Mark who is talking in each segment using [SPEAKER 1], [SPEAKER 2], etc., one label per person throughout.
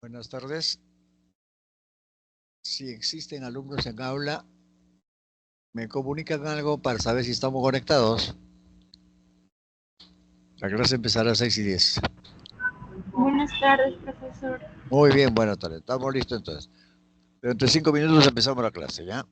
[SPEAKER 1] Buenas tardes. Si existen alumnos en aula, me comunican algo para saber si estamos conectados. La clase empezará a 6:10.
[SPEAKER 2] Buenas tardes, profesor.
[SPEAKER 1] Muy bien, buenas tardes. Estamos listos entonces. Dentro de 5 minutos empezamos la clase, ¿ya?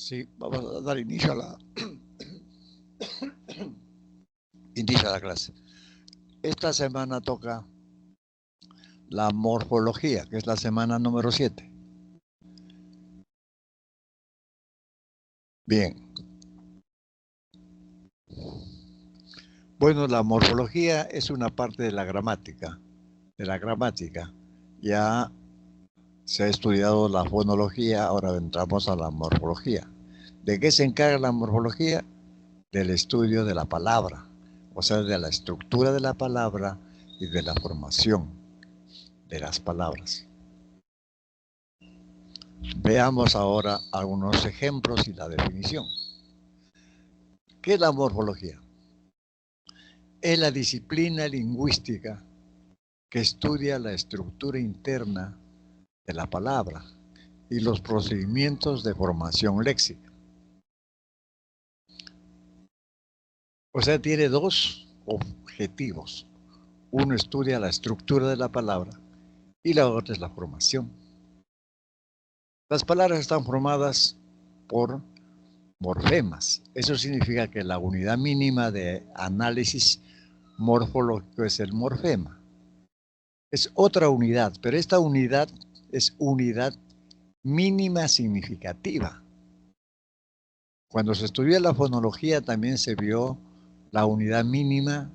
[SPEAKER 1] Sí, vamos a dar inicio a la, inicio a la clase. Esta semana toca la morfología, que es la semana número 7. Bien. Bueno, la morfología es una parte de la gramática. Ya se ha estudiado la fonología, ahora entramos a la morfología. ¿De qué se encarga la morfología? Del estudio de la palabra, o sea, de la estructura de la palabra y de la formación de las palabras. Veamos ahora algunos ejemplos y la definición. ¿Qué es la morfología? Es la disciplina lingüística que estudia la estructura interna de la palabra y los procedimientos de formación léxica. O sea, tiene dos objetivos. Uno estudia la estructura de la palabra y la otra es la formación. Las palabras están formadas por morfemas. Eso significa que la unidad mínima de análisis morfológico es el morfema. Es otra unidad, pero esta unidad es unidad mínima significativa. Cuando se estudia la fonología también se vio la unidad mínima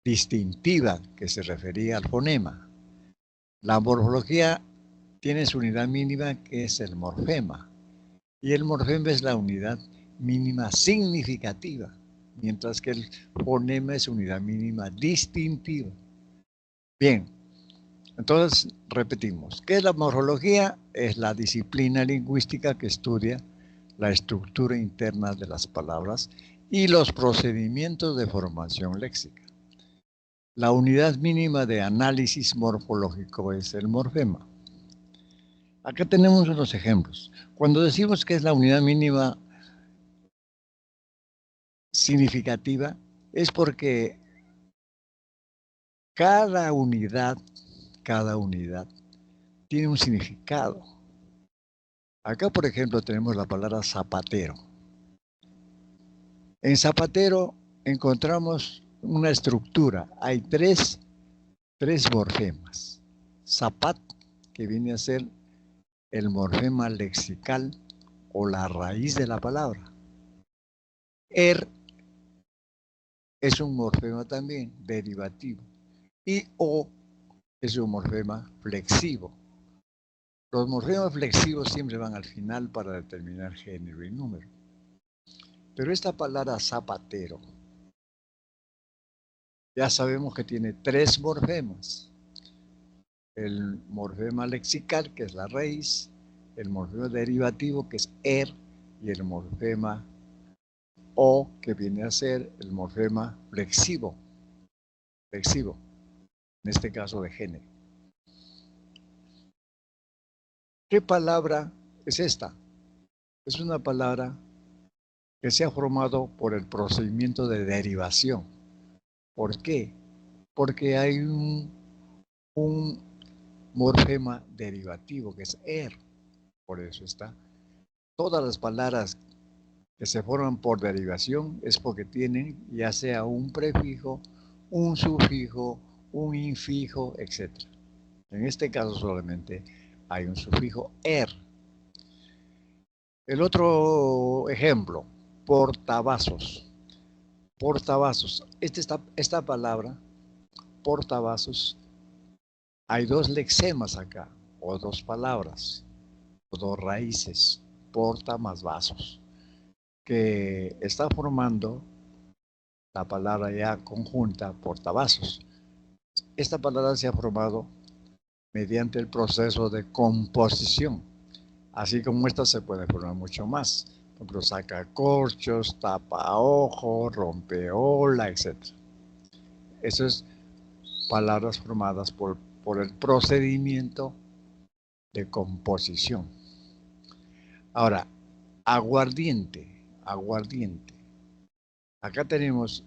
[SPEAKER 1] distintiva que se refería al fonema. La morfología tiene su unidad mínima que es el morfema y el morfema es la unidad mínima significativa, mientras que el fonema es unidad mínima distintiva. Bien, entonces repetimos, ¿qué es la morfología? Es la disciplina lingüística que estudia la estructura interna de las palabras y los procedimientos de formación léxica. La unidad mínima de análisis morfológico es el morfema. Acá tenemos unos ejemplos. Cuando decimos que es la unidad mínima significativa, es porque cada unidad tiene un significado. Acá, por ejemplo, tenemos la palabra zapatero. En zapatero encontramos una estructura. Hay tres morfemas. Zapat, que viene a ser el morfema lexical o la raíz de la palabra. Es un morfema también derivativo. Y O es un morfema flexivo. Los morfemas flexivos siempre van al final para determinar género y número. Pero esta palabra zapatero, ya sabemos que tiene tres morfemas. El morfema lexical, que es la raíz, el morfema derivativo, que es y el morfema O, que viene a ser el morfema flexivo, en este caso de género. ¿Qué palabra es esta? Es una palabra que se ha formado por el procedimiento de derivación. ¿Por qué? Porque hay un morfema derivativo que es por eso está. Todas las palabras que se forman por derivación es porque tienen ya sea un prefijo, un sufijo, un infijo, etc. En este caso solamente hay un sufijo El otro ejemplo, portavasos. Portavasos. Esta palabra, portavasos, hay dos lexemas acá, o dos palabras, o dos raíces, porta más vasos, que está formando la palabra ya conjunta, portavasos. Esta palabra se ha formado mediante el proceso de composición. Así como esta se puede formar mucho más. Por ejemplo, sacacorchos, tapaojo, rompeola, etc. Esas palabras formadas por el procedimiento de composición. Ahora, aguardiente. Acá tenemos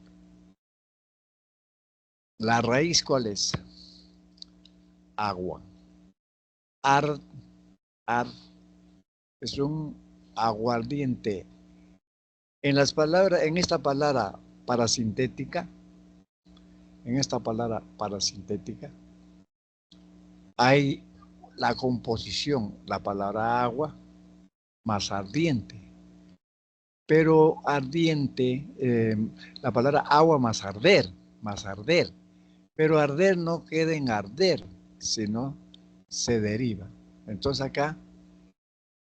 [SPEAKER 1] la raíz, ¿cuál es? Agua. Ar es un aguardiente. En las palabras, en esta palabra parasintética, hay la composición, la palabra agua más ardiente. Pero ardiente, la palabra agua más arder. Pero arder no queda en arder, sino se deriva. Entonces acá,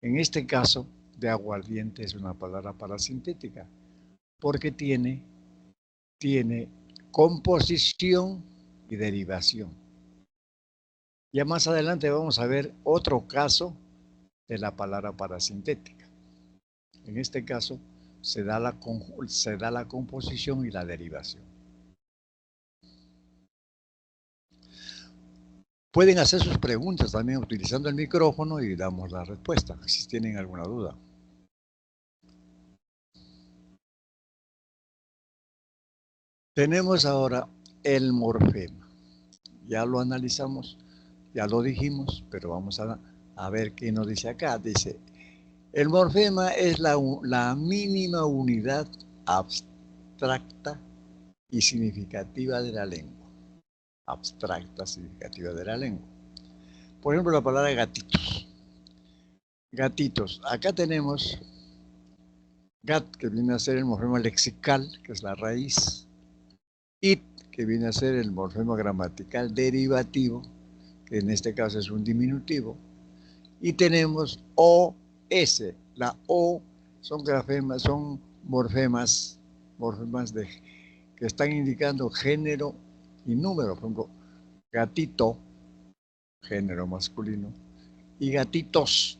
[SPEAKER 1] en este caso de aguardiente es una palabra parasintética, porque tiene composición y derivación. Ya más adelante vamos a ver otro caso de la palabra parasintética. En este caso se da la composición y la derivación. Pueden hacer sus preguntas también utilizando el micrófono y damos la respuesta, si tienen alguna duda. Tenemos ahora el morfema. Ya lo analizamos, ya lo dijimos, pero vamos a ver qué nos dice acá. Dice, el morfema es la mínima unidad abstracta y significativa de la lengua. Abstracta, significativa de la lengua. Por ejemplo, la palabra gatitos. Gatitos. Acá tenemos gat, que viene a ser el morfema lexical, que es la raíz. It, que viene a ser el morfema gramatical derivativo, que en este caso es un diminutivo. Y tenemos OS. La O son grafemas, son morfemas que están indicando género y número. Por ejemplo, gatito, género masculino, y gatitos,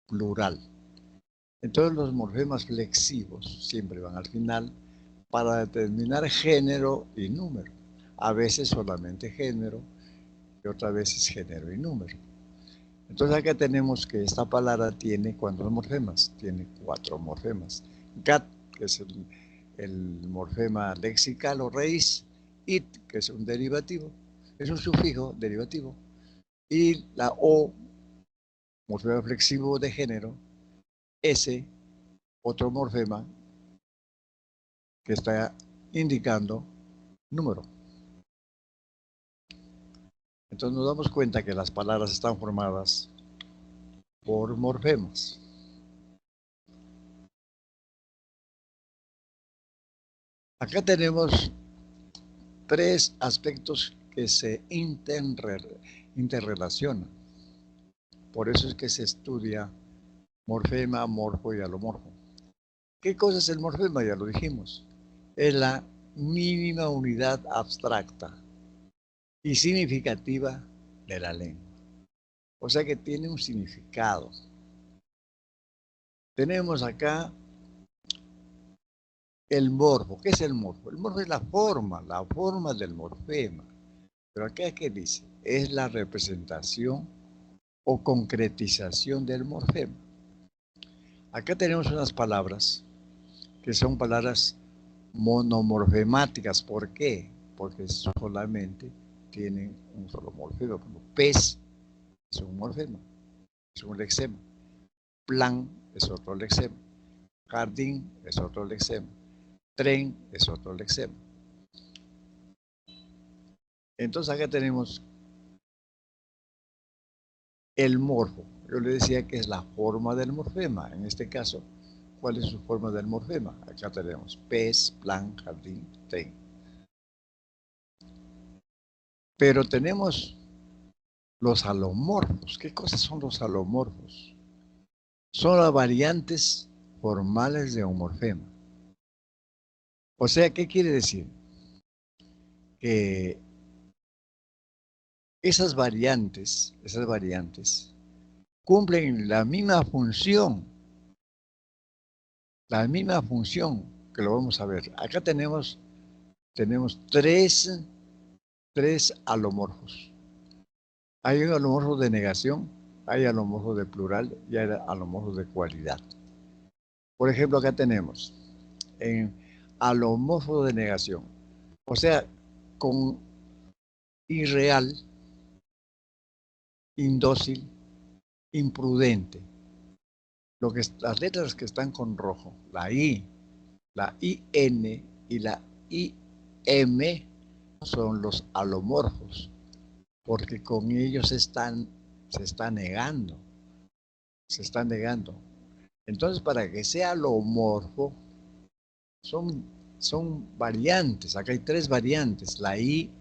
[SPEAKER 1] plural. Entonces los morfemas flexivos siempre van al final para determinar género y número. A veces solamente género y otras veces género y número. Entonces acá tenemos que esta palabra tiene ¿cuántos morfemas? Tiene 4 morfemas. Gat, que es el morfema lexical o raíz. It, que es un derivativo, es un sufijo derivativo. Y la O, morfema flexivo de género. S, otro morfema que está indicando número. Entonces nos damos cuenta que las palabras están formadas por morfemas. Acá tenemos 3 aspectos que se interrelacionan. Por eso es que se estudia morfema, morfo y alomorfo. ¿Qué cosa es el morfema? Ya lo dijimos. Es la mínima unidad abstracta y significativa de la lengua. O sea que tiene un significado. Tenemos acá el morfo. ¿Qué es el morfo? El morfo es la forma del morfema. Pero acá, ¿qué dice? Es la representación o concretización del morfema. Acá tenemos unas palabras que son palabras monomorfemáticas. ¿Por qué? Porque solamente tienen un solo morfema. Como pez es un morfema, es un lexema. Plan es otro lexema. Jardín es otro lexema. Tren es otro lexema. Entonces acá tenemos el morfo. Yo le decía que es la forma del morfema. En este caso, ¿cuál es su forma del morfema? Acá tenemos pez, plan, jardín, tren. Pero tenemos los alomorfos. ¿Qué cosas son los alomorfos? Son las variantes formales de un morfema. O sea, ¿qué quiere decir? Que esas variantes cumplen la misma función que lo vamos a ver. Acá tenemos tres alomorfos. Hay un alomorfo de negación, hay alomorfo de plural y hay alomorfo de cualidad. Por ejemplo, acá tenemos en alomorfo de negación, o sea, con irreal, indócil, imprudente. Las letras que están con rojo, la I, la IN y la IM son los alomorfos, porque con ellos se está negando, se está negando. Entonces, para que sea alomorfo, son, son variantes. Acá hay tres variantes, la I,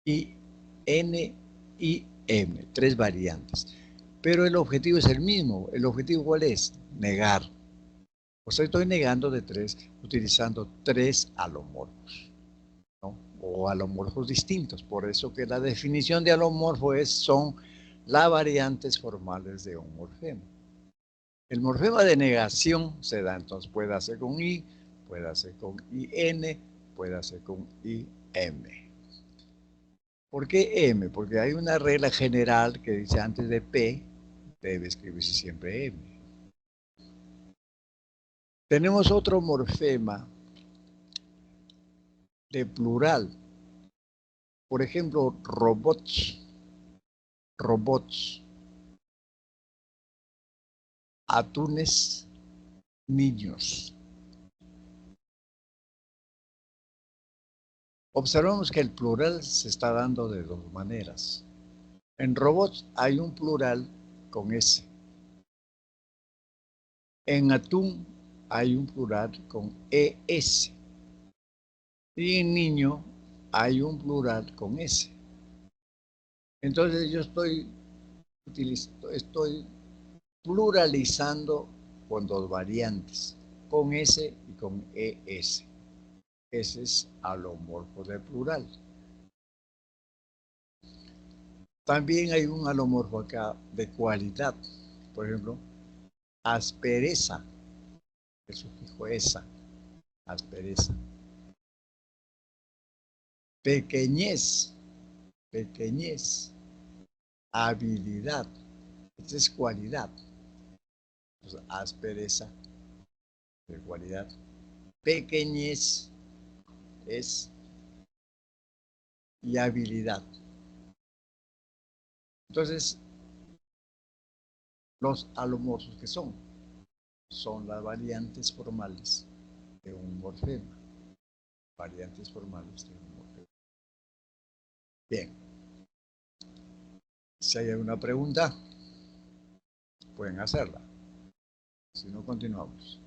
[SPEAKER 1] N, I, M, tres variantes. Pero el objetivo es el mismo. ¿El objetivo cuál es? Negar. O sea, estoy negando de tres, utilizando tres alomorfos, ¿no? O alomorfos distintos. Por eso que la definición de alomorfo son las variantes formales de un morfema. El morfema de negación se da, entonces puede hacer con I, puede hacer con IN, puede hacer con IM. ¿Por qué M? Porque hay una regla general que dice antes de P debe escribirse siempre M. Tenemos otro morfema de plural. Por ejemplo, robots, robots, atunes, niños. Observamos que el plural se está dando de dos maneras. En robots hay un plural con S. En atún hay un plural con ES. Y en niño hay un plural con S. Entonces yo estoy pluralizando con dos variantes, con S y con ES. Ese es alomorfo de plural. También hay un alomorfo acá de cualidad. Por ejemplo, aspereza, el sufijo esa, aspereza. Pequeñez, pequeñez. Habilidad, esta es cualidad. Entonces, aspereza de cualidad. Pequeñez es y habilidad. Entonces, los alomorfos que son las variantes formales de un morfema. Variantes formales de un morfema. Bien. Si hay alguna pregunta, pueden hacerla. Si no, continuamos.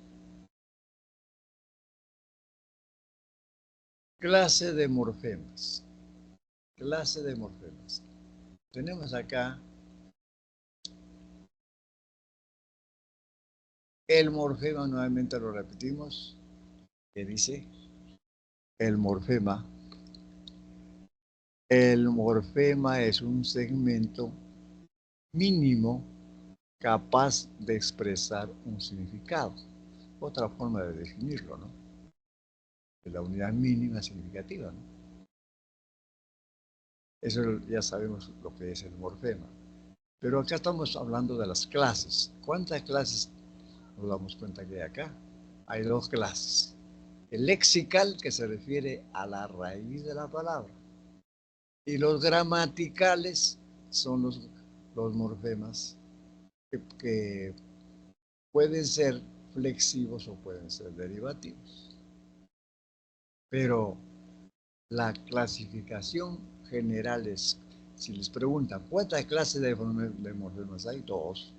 [SPEAKER 1] Clase de morfemas. Clase de morfemas. Tenemos acá el morfema, nuevamente lo repetimos, que dice el morfema. El morfema es un segmento mínimo capaz de expresar un significado. Otra forma de definirlo, ¿no? De la unidad mínima significativa, ¿no? Eso ya sabemos lo que es el morfema. Pero acá estamos hablando de las clases. ¿Cuántas clases nos damos cuenta que hay acá? Hay dos clases. El lexical, que se refiere a la raíz de la palabra. Y los gramaticales son los morfemas que pueden ser flexivos o pueden ser derivativos. Pero la clasificación general es, si les preguntan, ¿cuántas clases de morfemas hay? Dos.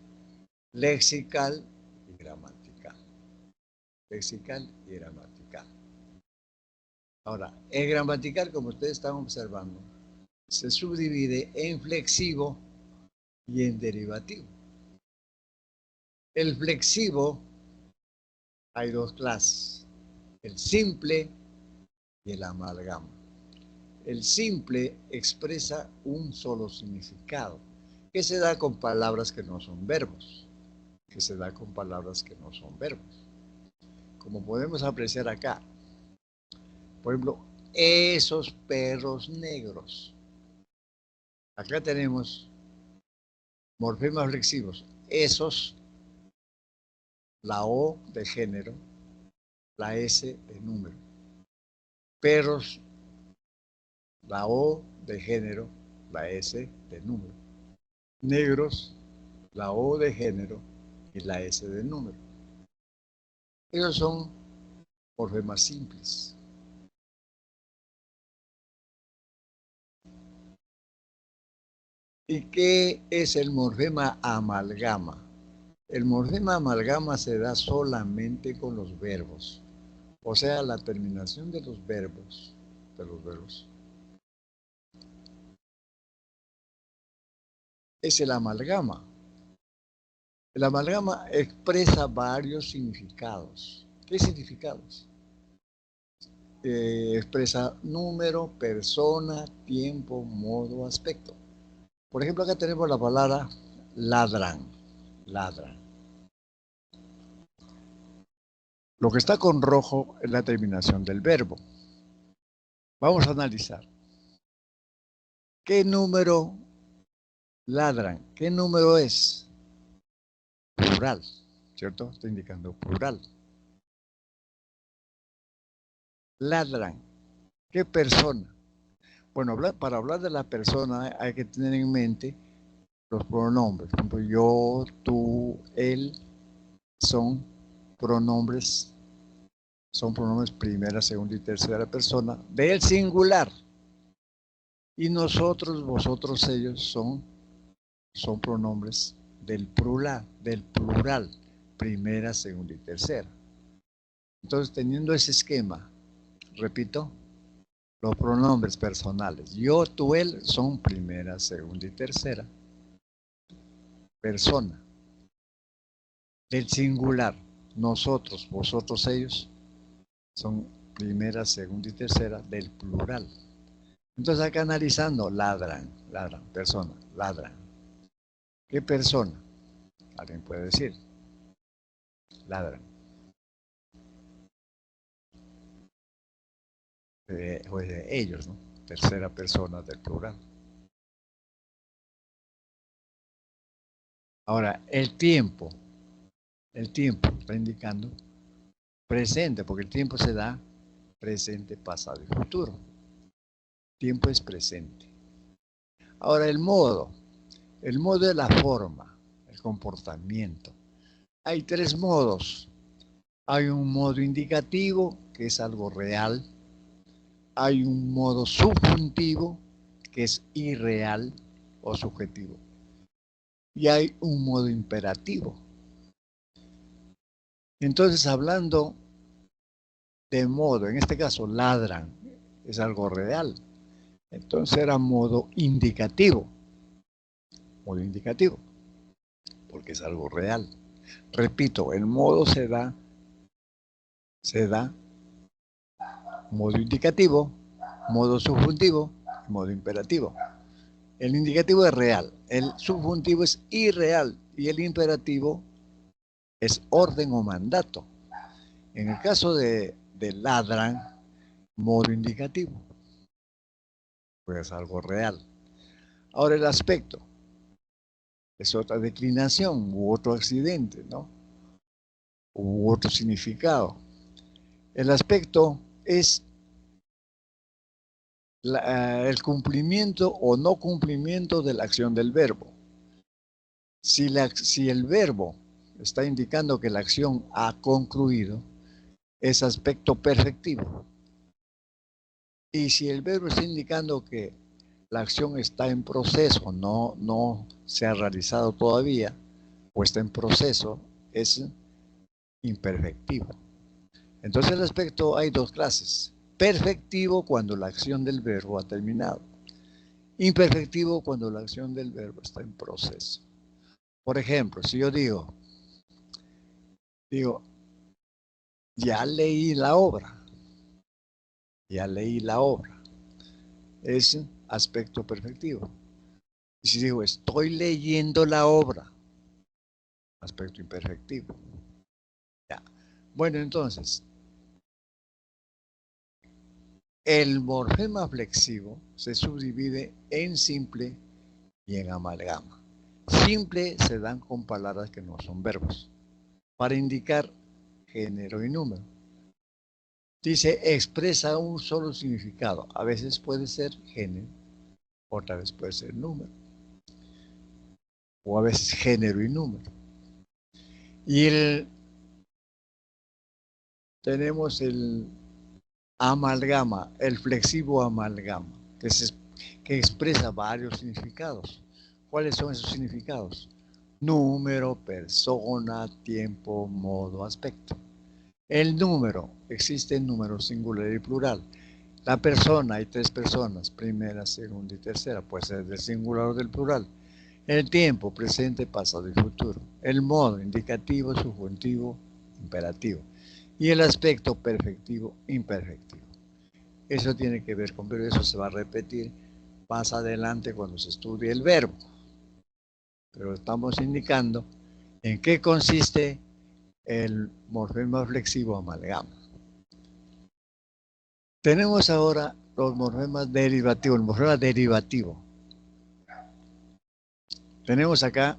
[SPEAKER 1] Lexical y gramatical. Lexical y gramatical. Ahora, el gramatical, como ustedes están observando, se subdivide en flexivo y en derivativo. El flexivo hay dos clases, el simple y el amalgama. El simple expresa un solo significado, que se da con palabras que no son verbos, que se da con palabras que no son verbos. Como podemos apreciar acá, por ejemplo, esos perros negros. Acá tenemos morfemas flexivos, esos, la O de género, la S de número. Perros, la O de género, la S de número. Negros, la O de género, y la S de número. Esos son morfemas simples. ¿Y qué es el morfema amalgama? El morfema amalgama se da solamente con los verbos. O sea, la terminación de los verbos, es el amalgama. El amalgama expresa varios significados. ¿Qué significados? Expresa número, persona, tiempo, modo, aspecto. Por ejemplo, acá tenemos la palabra ladran. Ladran. Lo que está con rojo es la terminación del verbo. Vamos a analizar. ¿Qué número ladran? ¿Qué número es? Plural, ¿cierto? Está indicando plural. Ladran. ¿Qué persona? Bueno, para hablar de la persona hay que tener en mente los pronombres. Por ejemplo, yo, tú, él son pronombres primera, segunda y tercera persona del singular. Y nosotros, vosotros, ellos son pronombres del plural, primera, segunda y tercera. Entonces, teniendo ese esquema, repito, los pronombres personales, yo, tú, él, son primera, segunda y tercera persona. Del singular, nosotros, vosotros, ellos, son primera, segunda y tercera del plural. Entonces acá analizando, ladran, persona, ladran. ¿Qué persona? Alguien puede decir, ladran. Pues ellos, ¿no? Tercera persona del plural. Ahora, el tiempo está indicando presente, porque el tiempo se da presente, pasado y futuro. Tiempo es presente. Ahora, el modo es la forma, el comportamiento. Hay tres modos. Hay un modo indicativo, que es algo real. Hay un modo subjuntivo, que es irreal o subjetivo. Y hay un modo imperativo. Entonces, hablando de modo, en este caso, ladran, es algo real. Entonces era modo indicativo. Modo indicativo, porque es algo real. Repito, el modo se da modo indicativo, modo subjuntivo, modo imperativo. El indicativo es real, el subjuntivo es irreal y el imperativo es orden o mandato. En el caso de ladran, modo indicativo, pues algo real. Ahora el aspecto es otra declinación u otro accidente, ¿no? U otro significado. El aspecto es el cumplimiento o no cumplimiento de la acción del verbo. Si el verbo está indicando que la acción ha concluido, es aspecto perfectivo. Y si el verbo está indicando que la acción está en proceso, no se ha realizado todavía, o está en proceso, es imperfectivo. Entonces el aspecto hay dos clases. Perfectivo cuando la acción del verbo ha terminado. Imperfectivo cuando la acción del verbo está en proceso. Por ejemplo, si yo digo, ya leí la obra. Ya leí la obra. Es aspecto perfectivo. Y si digo, estoy leyendo la obra, aspecto imperfectivo. Ya. Bueno, entonces, el morfema flexivo se subdivide en simple y en amalgama. Simple se dan con palabras que no son verbos, para indicar género y número. Dice, expresa un solo significado. A veces puede ser género, otra vez puede ser número. O a veces género y número. Y tenemos el amalgama, el flexivo amalgama, que expresa varios significados. ¿Cuáles son esos significados? Número, persona, tiempo, modo, aspecto. El número, existe el número singular y plural. La persona, hay tres personas, primera, segunda y tercera, puede ser del singular o del plural. El tiempo, presente, pasado y futuro. El modo, indicativo, subjuntivo, imperativo. Y el aspecto, perfectivo, imperfectivo. Eso tiene que ver con, pero eso se va a repetir más adelante cuando se estudie el verbo. Pero estamos indicando en qué consiste el morfema flexivo amalgama. Tenemos ahora los morfemas derivativos, el morfema derivativo. Tenemos acá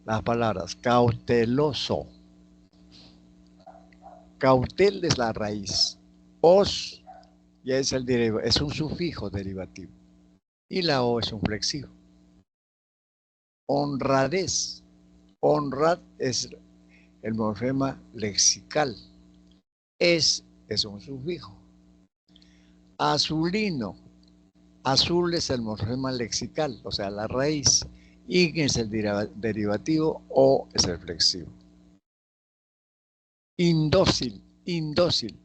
[SPEAKER 1] las palabras cauteloso. Cautel es la raíz. Os ya es es un sufijo derivativo. Y la O es un flexivo. Honradez. Honrad es el morfema lexical. Es un sufijo. Azulino. Azul es el morfema lexical, o sea, la raíz. Y es el derivativo o es el flexivo. Indócil. Indócil.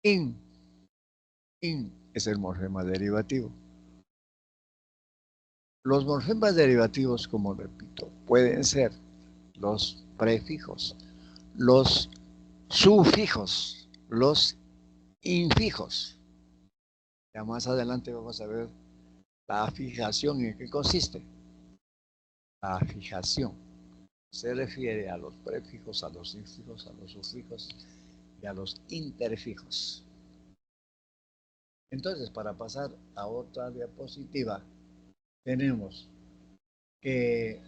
[SPEAKER 1] In es el morfema derivativo. Los morfemas derivativos, como repito, pueden ser los prefijos, los sufijos, los infijos. Ya más adelante vamos a ver la fijación y en qué consiste. La fijación se refiere a los prefijos, a los infijos, a los sufijos y a los interfijos. Entonces, para pasar a otra diapositiva, tenemos que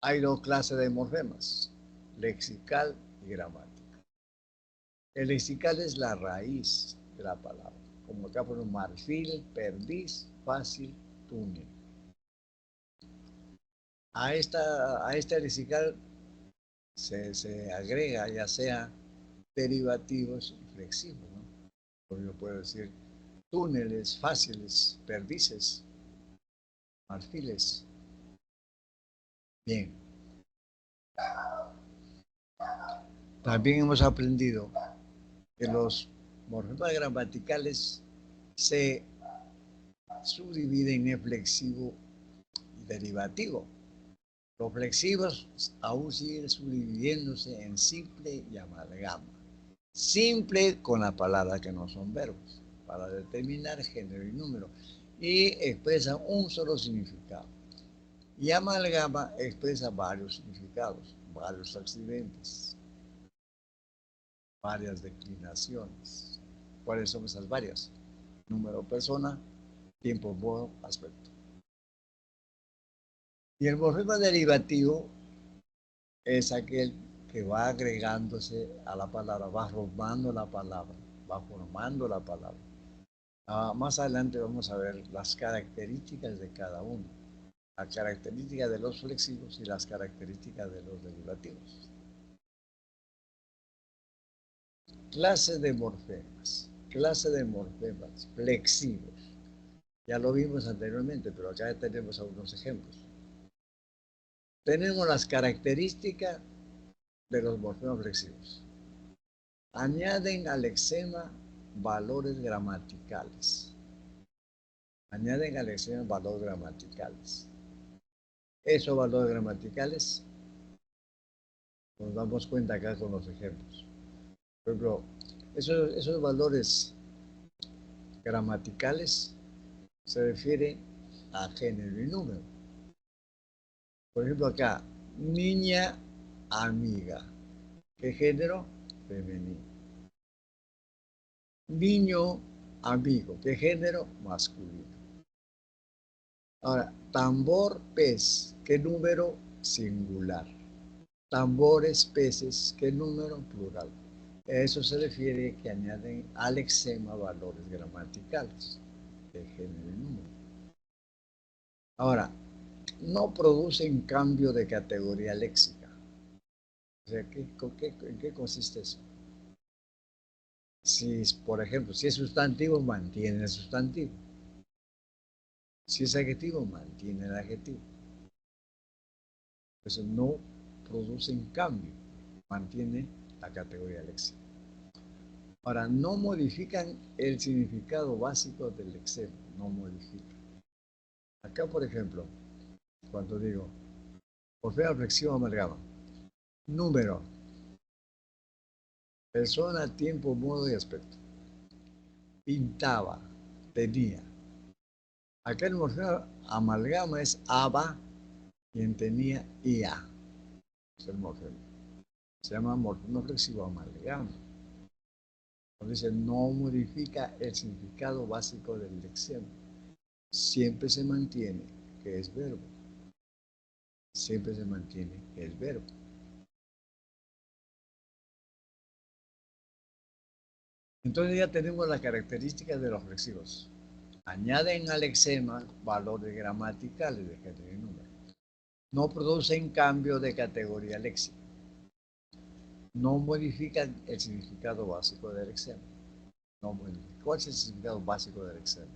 [SPEAKER 1] hay dos clases de morfemas, lexical y gramática. El lexical es la raíz de la palabra, como acá por un marfil, perdiz, fácil, túnel. A este lexical se agrega ya sea derivativos y flexivos, ¿no? Porque yo puedo decir túneles, fáciles, perdices, marfiles. Bien. También hemos aprendido que los morfemas gramaticales se subdividen en flexivo y derivativo. Los flexivos aún siguen subdividiéndose en simple y amalgama. Simple con la palabra que no son verbos, para determinar género y número, y expresa un solo significado. Y amalgama expresa varios significados, varios accidentes, varias declinaciones. ¿Cuáles son esas varias? Número, persona, tiempo, modo, aspecto. Y el morfema derivativo es aquel que va agregándose a la palabra, va formando la palabra, va formando la palabra. Más adelante vamos a ver las características de cada uno, las características de los flexivos y las características de los derivativos. Clase de morfemas flexivos. Ya lo vimos anteriormente, pero acá tenemos algunos ejemplos. Tenemos las características de los morfemas flexivos. Añaden al lexema valores gramaticales. Añaden al lexema valores gramaticales. Esos valores gramaticales nos damos cuenta acá con los ejemplos. Por ejemplo, esos valores gramaticales se refieren a género y número. Por ejemplo, acá, niña amiga. ¿Qué género? Femenino. Niño amigo. ¿Qué género? Masculino. Ahora, tambor, pez. ¿Qué número? Singular. Tambores, peces. ¿Qué número? Plural. Eso se refiere que añaden al lexema valores gramaticales de género y número. Ahora, no producen cambio de categoría léxica. O sea, ¿en qué consiste eso? Si, por ejemplo, si es sustantivo, mantiene el sustantivo. Si es adjetivo, mantiene el adjetivo. Eso no producen cambio, mantiene la categoría léxica. Ahora, no modifican el significado básico del lexema, no modifican. Acá, por ejemplo, cuando digo, morfema flexivo amalgama, número, persona, tiempo, modo y aspecto. Pintaba, tenía. Acá el morfema amalgama es aba, quien tenía ia. Es el morfema. Se llama morfema flexivo amalgama. Entonces no modifica el significado básico del lexema. Siempre se mantiene que es verbo. Siempre se mantiene que es verbo. Entonces ya tenemos las características de los flexivos. Añaden al lexema valores gramaticales de género y número. No producen cambio de categoría léxica. No modifican el significado básico del lexema. No modifican. ¿Cuál es el significado básico del lexema?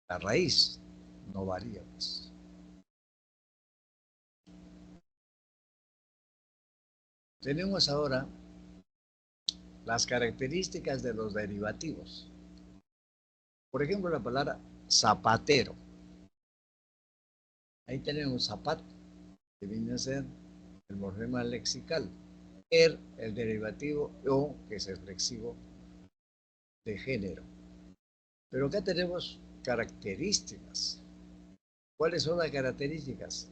[SPEAKER 1] La raíz no varía, pues. Tenemos ahora las características de los derivativos. Por ejemplo, la palabra zapatero. Ahí tenemos zapato, que viene a ser el morfema lexical. El derivativo o, que es el flexivo de género. Pero acá tenemos características. ¿Cuáles son las características?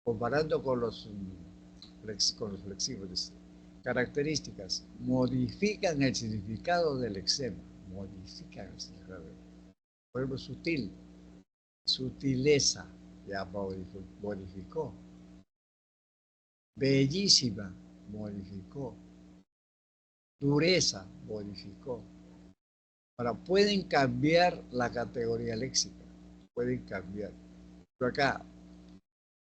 [SPEAKER 1] Comparando con los flexivos. Características. Modifican el significado del lexema. Modifican el significado. Por ejemplo, sutil. Sutileza. Ya modificó. Bellísima. Modificó. Dureza. Modificó. Ahora, pueden cambiar la categoría léxica. Pueden cambiar. Pero acá,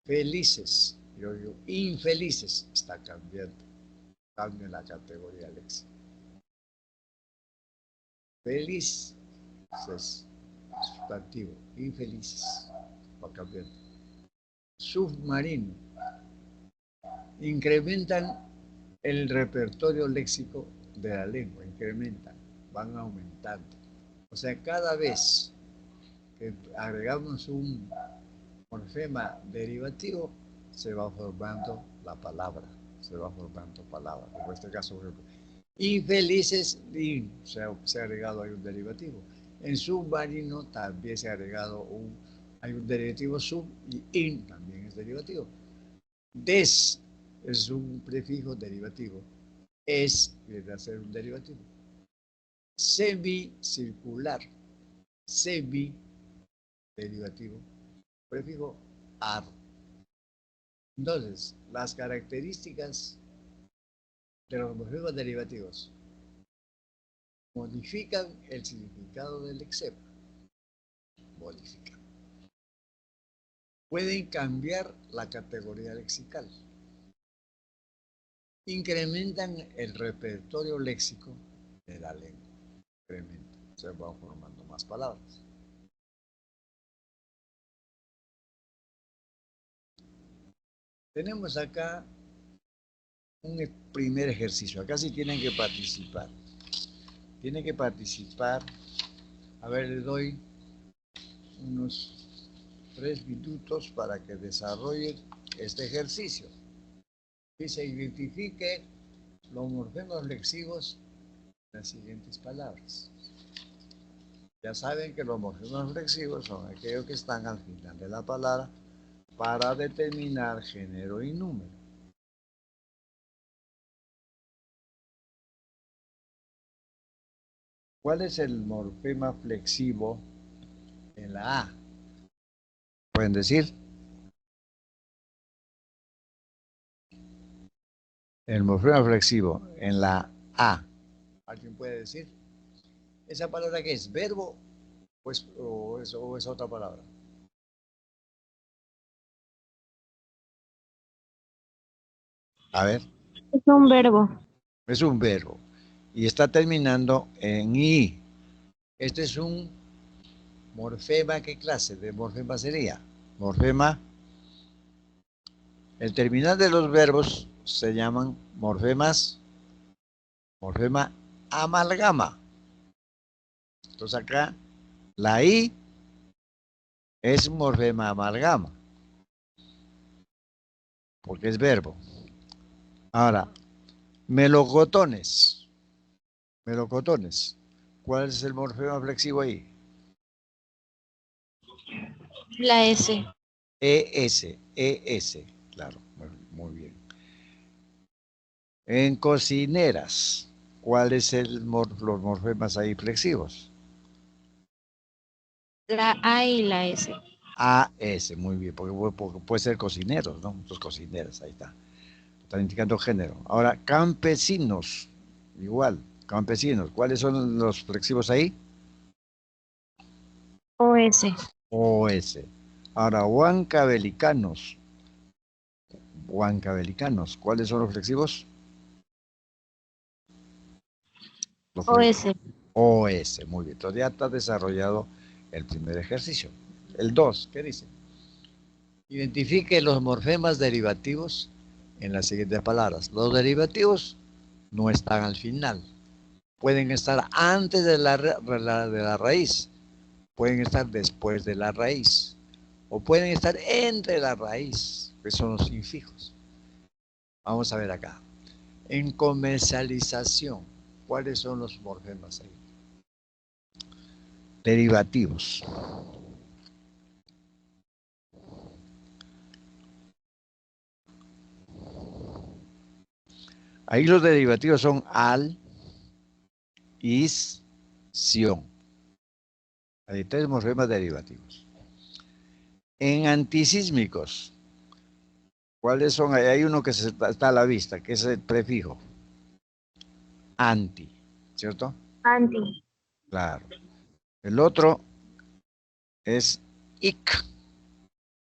[SPEAKER 1] felices, yo digo infelices, está cambiando. Cambia la categoría léxica. Feliz es sustantivo, infelices, va cambiando. Submarino, incrementan el repertorio léxico de la lengua, incrementan, van aumentando. O sea, cada vez que agregamos un morfema derivativo, se va formando la palabra, se va formando palabra. Como en este caso, por ejemplo, infelices, se ha agregado ahí un derivativo. En submarino también se ha agregado hay un derivativo sub y in también es derivativo. Des es un prefijo derivativo. Es viene a ser un derivativo. Semicircular, semi derivativo, prefijo ar. Entonces, las características de los morfemas derivativos modifican el significado del lexema. Modifican. Pueden cambiar la categoría lexical. Incrementan el repertorio léxico de la lengua. Incrementan. Se van formando más palabras. Tenemos acá un primer ejercicio. Acá sí tienen que participar. Tienen que participar. A ver, les doy unos 3 minutos para que desarrollen este ejercicio y se identifique los morfemas flexivos en las siguientes palabras. Ya saben que los morfemas flexivos son aquellos que están al final de la palabra para determinar género y número. ¿Cuál es el morfema flexivo en la A? ¿Pueden decir? El morfema flexivo en la A. ¿Alguien puede decir? ¿Esa palabra qué es? ¿Verbo o es otra palabra? A ver,
[SPEAKER 2] Es un verbo.
[SPEAKER 1] es un verbo y está terminando en I. Este es un morfema. ¿Qué clase de morfema sería? Morfema. El terminal de los verbos se llaman morfemas, morfema amalgama. Entonces acá la I es morfema amalgama, porque es verbo. Ahora, melocotones. Melocotones. ¿Cuál es el morfema flexivo ahí?
[SPEAKER 2] La S.
[SPEAKER 1] ES, ES. Claro, muy bien. En cocineras, ¿cuáles son los morfemas ahí flexivos?
[SPEAKER 2] La A y la S.
[SPEAKER 1] AS, muy bien, porque puede ser cocineros, ¿no? Muchos cocineros, ahí está. Están indicando género. Ahora, campesinos, igual, campesinos. ¿Cuáles son los flexivos ahí?
[SPEAKER 2] OS.
[SPEAKER 1] OS. Ahora, huancavelicanos. Huancavelicanos. ¿Cuáles son los flexivos? Los
[SPEAKER 2] OS.
[SPEAKER 1] OS, muy bien. Entonces ya está desarrollado el primer ejercicio. El 2, ¿qué dice? Identifique los morfemas derivativos en las siguientes palabras. Los derivativos no están al final. Pueden estar antes de la raíz, pueden estar después de la raíz, o pueden estar entre la raíz, que son los infijos. Vamos a ver acá. En comercialización, ¿cuáles son los morfemas ahí? Derivativos. Ahí los derivativos son al, is, sion. Hay tres morfemas derivativos. En antisísmicos, ¿cuáles son? Hay uno que está a la vista, que es el prefijo. Anti, ¿cierto?
[SPEAKER 2] Anti.
[SPEAKER 1] Claro. El otro es ic,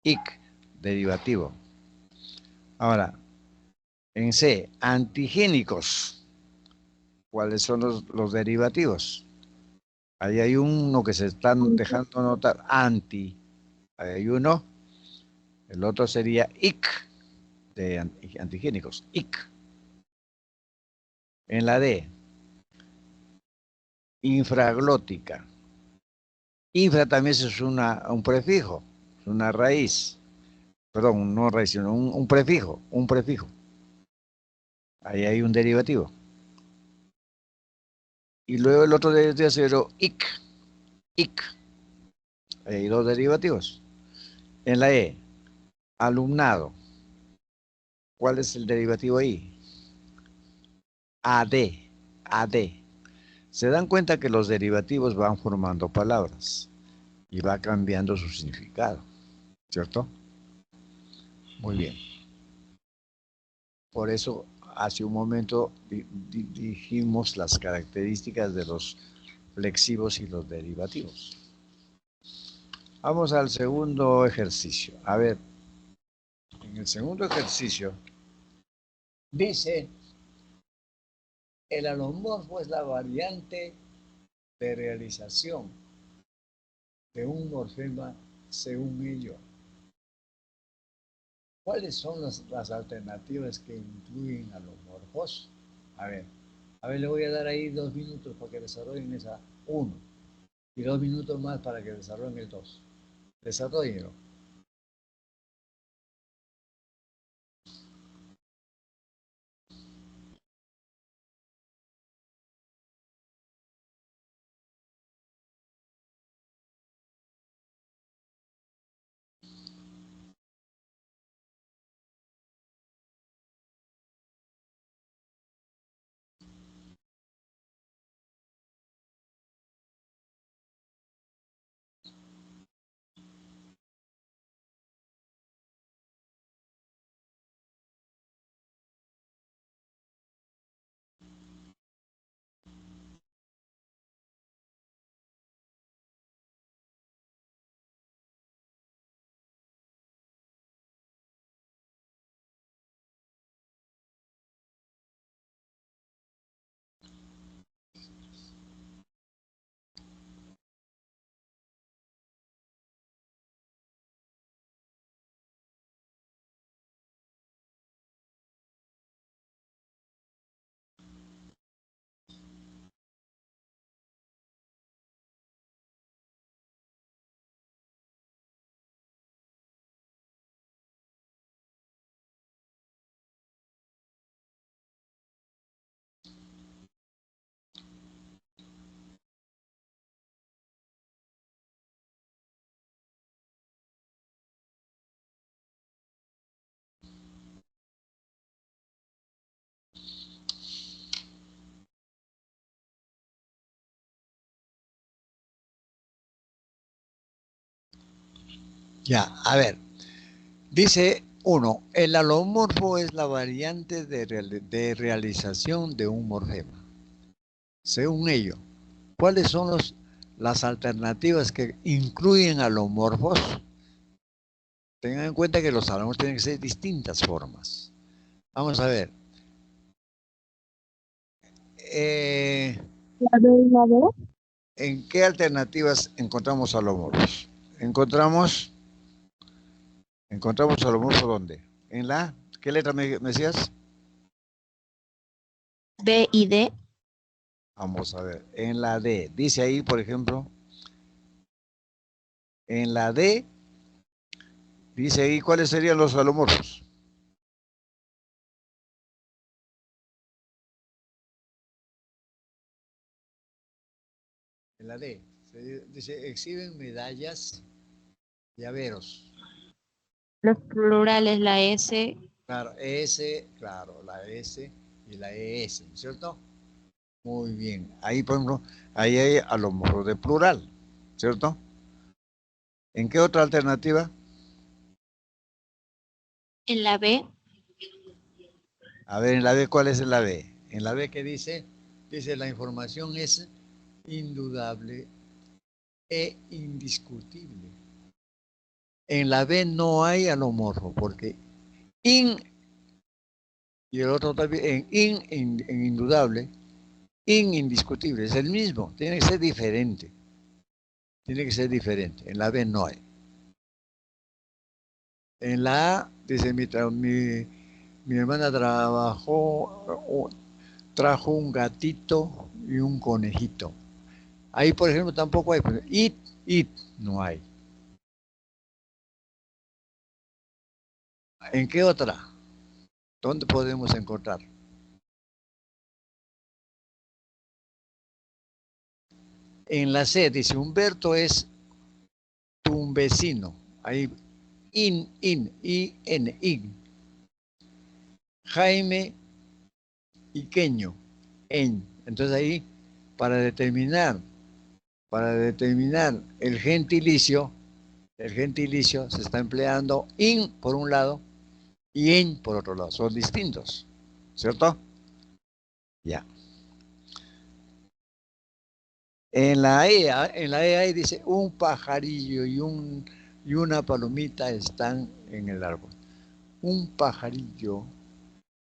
[SPEAKER 1] ic, derivativo. Ahora, en C, antigénicos. ¿Cuáles son los derivativos? Ahí hay uno que se están
[SPEAKER 2] Anti.
[SPEAKER 1] dejando notar, anti. Ahí hay uno. El otro sería ic, de antigénicos, ic. En la D, infraglótica. Infra también es un prefijo, es una raíz. Perdón, no raíz, sino un prefijo, un prefijo. Ahí hay un derivativo. Y luego el otro derivativo sería ic, ic. Ahí hay dos derivativos. En la E, alumnado. ¿Cuál es el derivativo ahí? AD, AD. Se dan cuenta que los derivativos van formando palabras y va cambiando su significado, ¿cierto? Muy bien. Por eso hace un momento dijimos las características de los flexivos y los derivativos. Vamos al segundo ejercicio. A ver, en el segundo ejercicio dice, el alomorfo es la variante de realización de un morfema según ello. ¿Cuáles son las alternativas que incluyen alomorfos? A ver, le voy a dar ahí 2 minutos para que desarrollen esa 1 y 2 minutos más para que desarrollen el 2. Desarrollenlo. Ya, a ver. Dice uno, el alomorfo es la variante de realización de un morfema. Según ello, ¿cuáles son las alternativas que incluyen alomorfos? Tengan en cuenta que los alomorfos tienen que ser distintas formas. Vamos a ver.
[SPEAKER 2] La B y la D.
[SPEAKER 1] ¿En qué alternativas encontramos alomorfos? Encontramos alomorfos ¿dónde? ¿En la? ¿Qué letra me decías?
[SPEAKER 2] B y D.
[SPEAKER 1] Vamos a ver. En la D. Dice ahí, por ejemplo, en la D, dice ahí cuáles serían los alomorfos. En la D, dice, exhiben medallas, llaveros.
[SPEAKER 2] Los plurales, la S.
[SPEAKER 1] Claro, S, claro, la S y la ES, ¿no es cierto? Muy bien. Ahí, por ejemplo, ahí hay alomorfos de plural, ¿cierto? ¿En qué otra alternativa?
[SPEAKER 2] En la B.
[SPEAKER 1] A ver, en la B, ¿cuál es en la B? En la B, ¿qué dice? Dice, la información es indudable e indiscutible. En la B no hay alomorfo, porque in, y el otro también, en indudable, indiscutible, es el mismo, tiene que ser diferente. Tiene que ser diferente. En la B no hay. En la A, dice, mi hermana trajo un gatito y un conejito. Ahí, por ejemplo, tampoco hay. It, no hay. ¿En qué otra? ¿Dónde podemos encontrar? En la C, dice, Humberto es tu vecino. Ahí, in. Jaime Iqueño, en. Entonces ahí, para determinar el gentilicio se está empleando in por un lado y en por otro lado. Son distintos, ¿cierto? Ya. En la E ahí dice un pajarillo y una palomita están en el árbol. Un pajarillo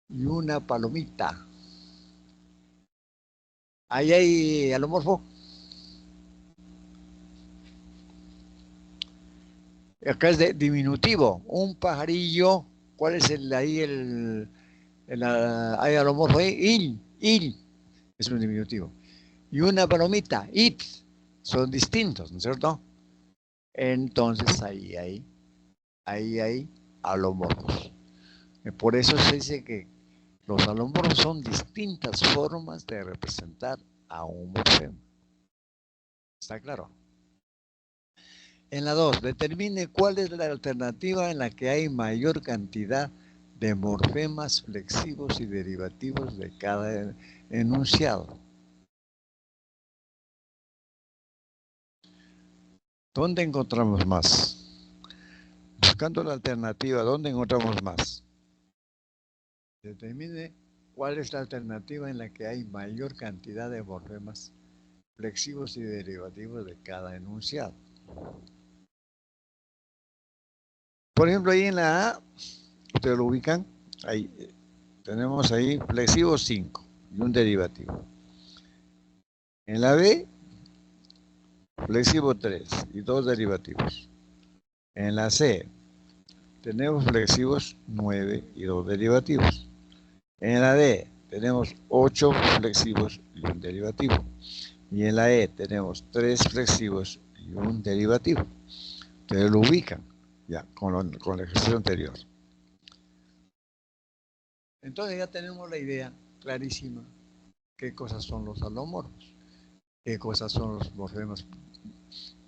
[SPEAKER 1] y una palomita. Ahí hay alomorfo. Acá es de diminutivo. Un pajarillo. ¿Cuál es hay alomorfo ahí? Il. Es un diminutivo. Y una palomita, it. Son distintos, ¿no es cierto? Entonces ahí hay alomorfos. Por eso se dice que los alomorfos son distintas formas de representar a un morfema. ¿Está claro? En la 2, determine cuál es la alternativa en la que hay mayor cantidad de morfemas flexivos y derivativos de cada enunciado. ¿Dónde encontramos más? Buscando la alternativa, ¿dónde encontramos más? Determine cuál es la alternativa en la que hay mayor cantidad de morfemas flexivos y derivativos de cada enunciado. Por ejemplo, ahí en la A, ustedes lo ubican, ahí tenemos ahí flexivo 5 y un derivativo. En la B, flexivo 3 y dos derivativos. En la C, tenemos flexivos 9 y dos derivativos. En la D, tenemos 8 flexivos y un derivativo. Y en la E tenemos 3 flexivos y un derivativo. Ustedes lo ubican ya con el ejercicio anterior. Entonces ya tenemos la idea clarísima qué cosas son los alomorfos, qué cosas son los morfemas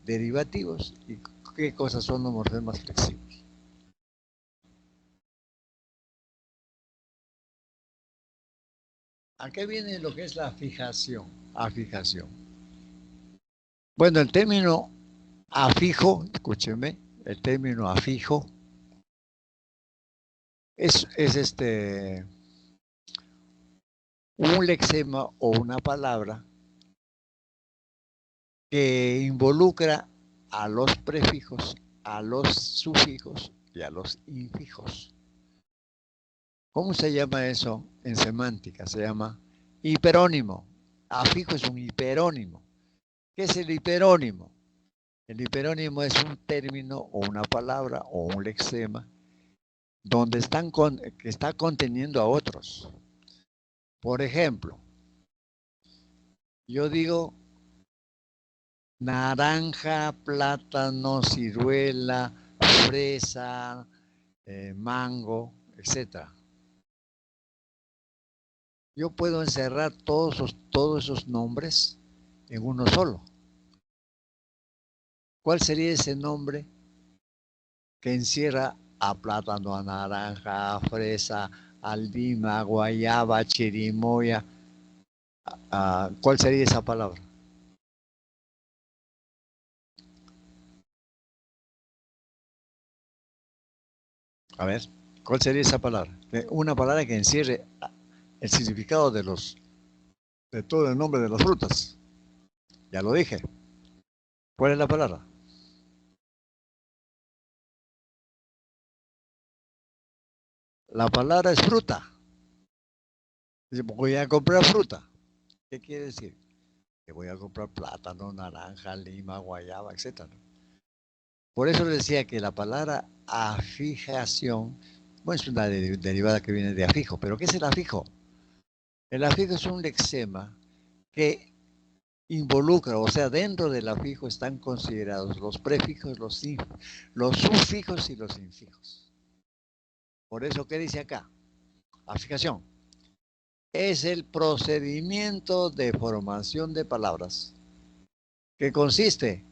[SPEAKER 1] derivativos y qué cosas son los morfemas flexivos. ¿A qué viene lo que es la fijación? Afijación. Bueno, el término afijo, escúchenme, el término afijo es un lexema o una palabra que involucra a los prefijos, a los sufijos y a los infijos. ¿Cómo se llama eso en semántica? Se llama hiperónimo. Afijo es un hiperónimo. ¿Qué es el hiperónimo? El hiperónimo es un término o una palabra o un lexema donde que está conteniendo a otros. Por ejemplo, yo digo naranja, plátano, ciruela, fresa, mango, etc. Yo puedo encerrar todos esos nombres en uno solo. ¿Cuál sería ese nombre que encierra a plátano, a naranja, a fresa, a lima, guayaba, chirimoya? ¿Cuál sería esa palabra? A ver, ¿cuál sería esa palabra? Una palabra que encierre el significado de todo el nombre de las frutas. Ya lo dije. ¿Cuál es la palabra? La palabra es fruta. Dice, voy a comprar fruta. ¿Qué quiere decir? Que voy a comprar plátano, naranja, lima, guayaba, etc. Por eso decía que la palabra afijación, bueno, es una derivada que viene de afijo, pero ¿qué es el afijo? El afijo es un lexema que involucra, o sea, dentro del afijo están considerados los prefijos, los sufijos y los infijos. Por eso, ¿qué dice acá? Afijación. Es el procedimiento de formación de palabras que consiste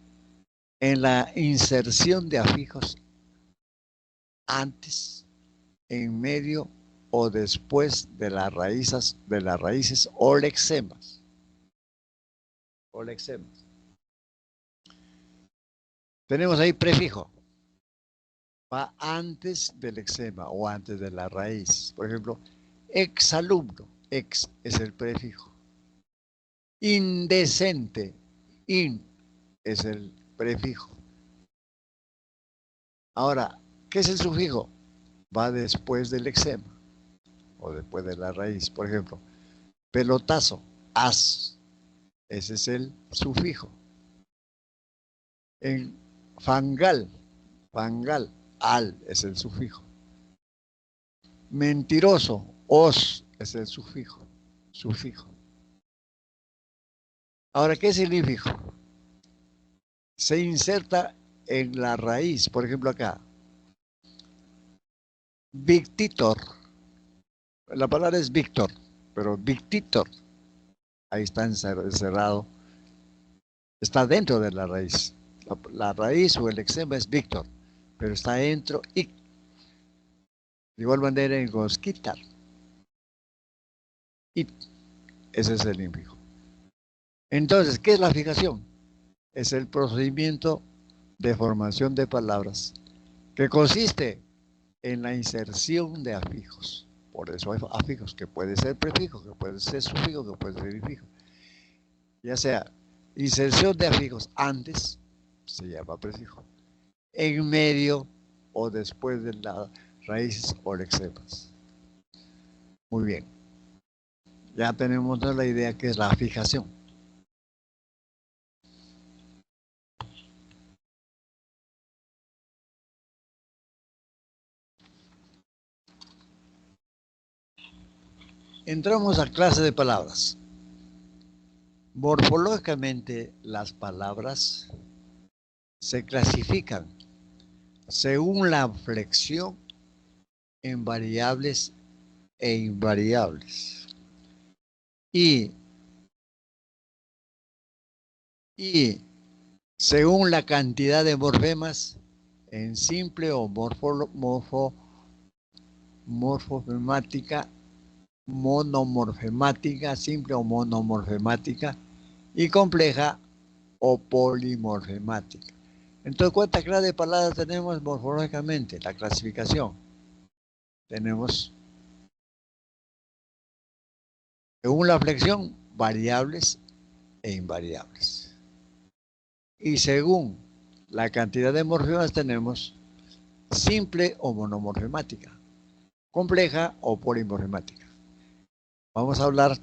[SPEAKER 1] en la inserción de afijos antes, en medio o después de las raíces o lexemas. Tenemos ahí prefijo. Va antes del lexema o antes de la raíz. Por ejemplo, exalumno. Ex es el prefijo. Indecente. In es el prefijo. Ahora, ¿qué es el sufijo? Va después del lexema o después de la raíz. Por ejemplo, pelotazo. As. Ese es el sufijo. En fangal. Fangal. Al es el sufijo. Mentiroso. Os es el sufijo. Ahora, ¿qué es el infijo? Se inserta en la raíz. Por ejemplo, acá. Victitor. La palabra es Víctor, pero Victitor. Ahí está encerrado. Está dentro de la raíz. La raíz o el lexema es Víctor, pero está dentro y de igual manera en Gosquitar. Y ese es el infijo. Entonces, ¿qué es la fijación? Es el procedimiento de formación de palabras que consiste en la inserción de afijos. Por eso hay afijos que puede ser prefijo, que puede ser sufijo, que puede ser infijo. Ya sea inserción de afijos antes, se llama prefijo, en medio o después de las raíces o lexemas. Muy bien. Ya tenemos la idea que es la fijación. Entramos a clase de palabras. Morfológicamente, las palabras se clasifican según la flexión en variables e invariables. Y según la cantidad de morfemas en simple o morfemática, monomorfemática, simple o monomorfemática, y compleja o polimorfemática. Entonces, ¿cuántas clases de palabras tenemos morfológicamente? La clasificación. Tenemos, según la flexión, variables e invariables. Y según la cantidad de morfemas tenemos simple o monomorfemática, compleja o polimorfemática. Vamos a hablar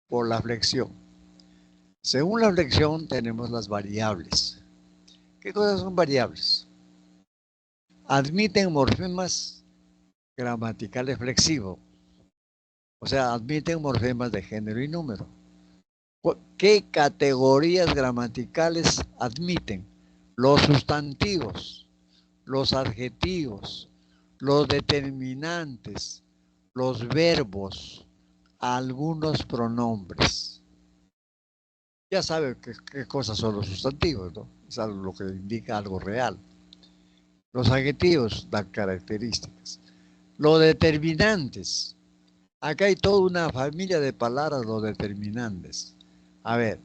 [SPEAKER 1] por la flexión. Según la flexión tenemos las variables. ¿Qué cosas son variables? Admiten morfemas gramaticales flexivos, o sea, admiten morfemas de género y número. ¿Qué categorías gramaticales admiten? Los sustantivos, los adjetivos, los determinantes, los verbos, algunos pronombres. Ya saben qué cosas son los sustantivos, ¿no? Es algo lo que indica algo real. Los adjetivos dan características. Los determinantes. Acá hay toda una familia de palabras, los determinantes. A ver,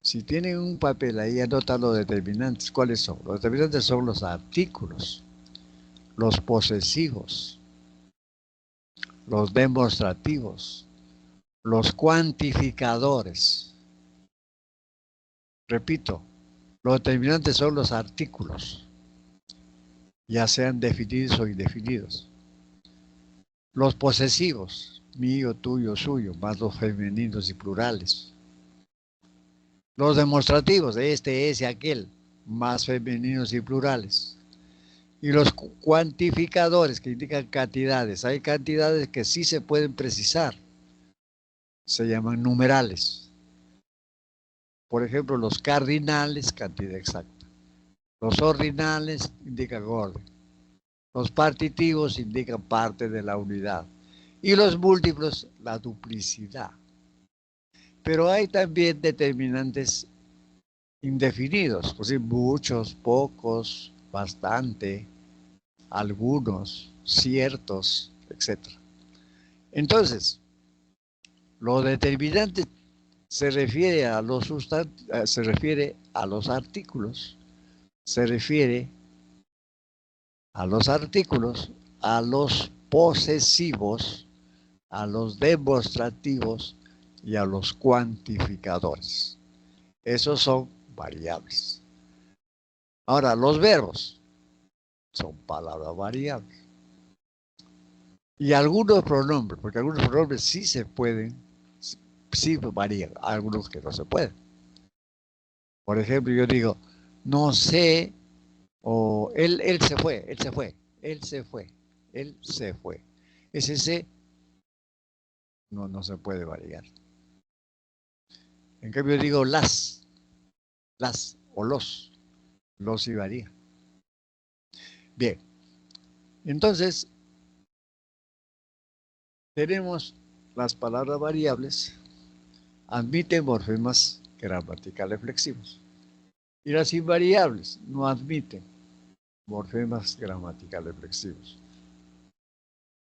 [SPEAKER 1] si tienen un papel ahí, anotan los determinantes. ¿Cuáles son? Los determinantes son los artículos, los posesivos, los demostrativos, los cuantificadores. Repito, los determinantes son los artículos, ya sean definidos o indefinidos. Los posesivos, mío, tuyo, suyo, más los femeninos y plurales. Los demostrativos, este, ese, aquel, más femeninos y plurales. Y los cuantificadores, que indican cantidades. Hay cantidades que sí se pueden precisar. Se llaman numerales. Por ejemplo, los cardinales, cantidad exacta. Los ordinales indican orden. Los partitivos indican parte de la unidad. Y los múltiplos, la duplicidad. Pero hay también determinantes indefinidos, pues sí, muchos, pocos, bastante, algunos, ciertos, etc. Entonces, lo determinante se refiere a los se refiere a los artículos, se refiere a los artículos, a los posesivos, a los demostrativos y a los cuantificadores. Esos son variables. Ahora, los verbos son palabras variables. Y algunos pronombres, porque algunos pronombres sí se pueden, sí varían, algunos que no se pueden. Por ejemplo, yo digo, no sé, o él se fue, él se fue, él se fue, él se fue. Ese se no se puede variar. En cambio digo las o los sí varía. Bien, entonces tenemos las palabras variables, admiten morfemas gramaticales flexivos. Y las invariables no admiten morfemas gramaticales flexivos.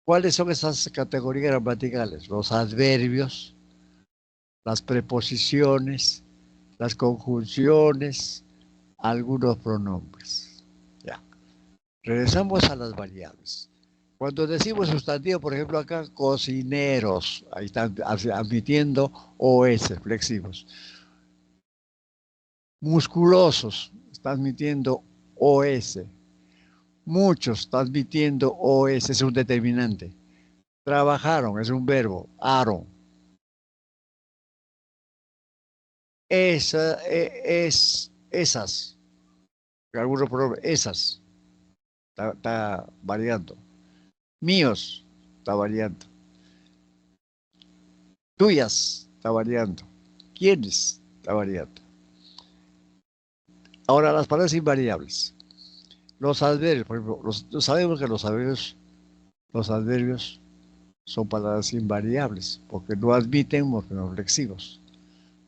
[SPEAKER 1] ¿Cuáles son esas categorías gramaticales? Los adverbios, las preposiciones, las conjunciones, algunos pronombres. Ya. Regresamos a las variables. Cuando decimos sustantivo, por ejemplo, acá, cocineros, ahí están admitiendo OS, flexivos. Musculosos, está admitiendo OS. Muchos, está admitiendo OS, es un determinante. Trabajaron, es un verbo, aron. Esas, algunos pronombres, esas, está variando. Míos, está variando. Tuyas, está variando. ¿Quiénes? Está variando. Ahora, las palabras invariables. Los adverbios, por ejemplo, sabemos que los adverbios son palabras invariables, porque no admiten morfemas flexivos.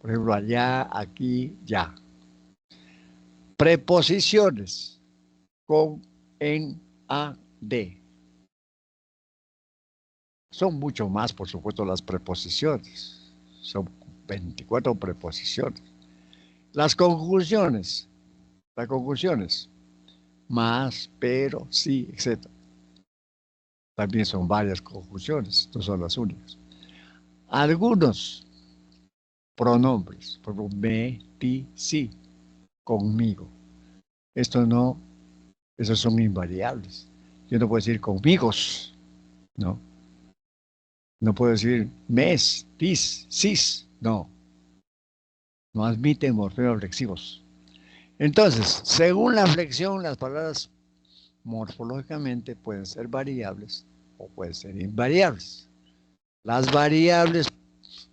[SPEAKER 1] Por ejemplo, allá, aquí, ya. Preposiciones con, en, a, de. Son mucho más, por supuesto, las preposiciones. Son 24 preposiciones. Las conjunciones Las conjunciones, más, pero, sí, etc. También son varias conjunciones, no son las únicas. Algunos pronombres, por ejemplo, me, ti, sí, conmigo. Esto no, esos son invariables. Yo no puedo decir conmigos, no. No puedo decir mes, tis, sis, no. No admiten morfemas flexivos. Entonces, según la flexión, las palabras morfológicamente pueden ser variables o pueden ser invariables. Las variables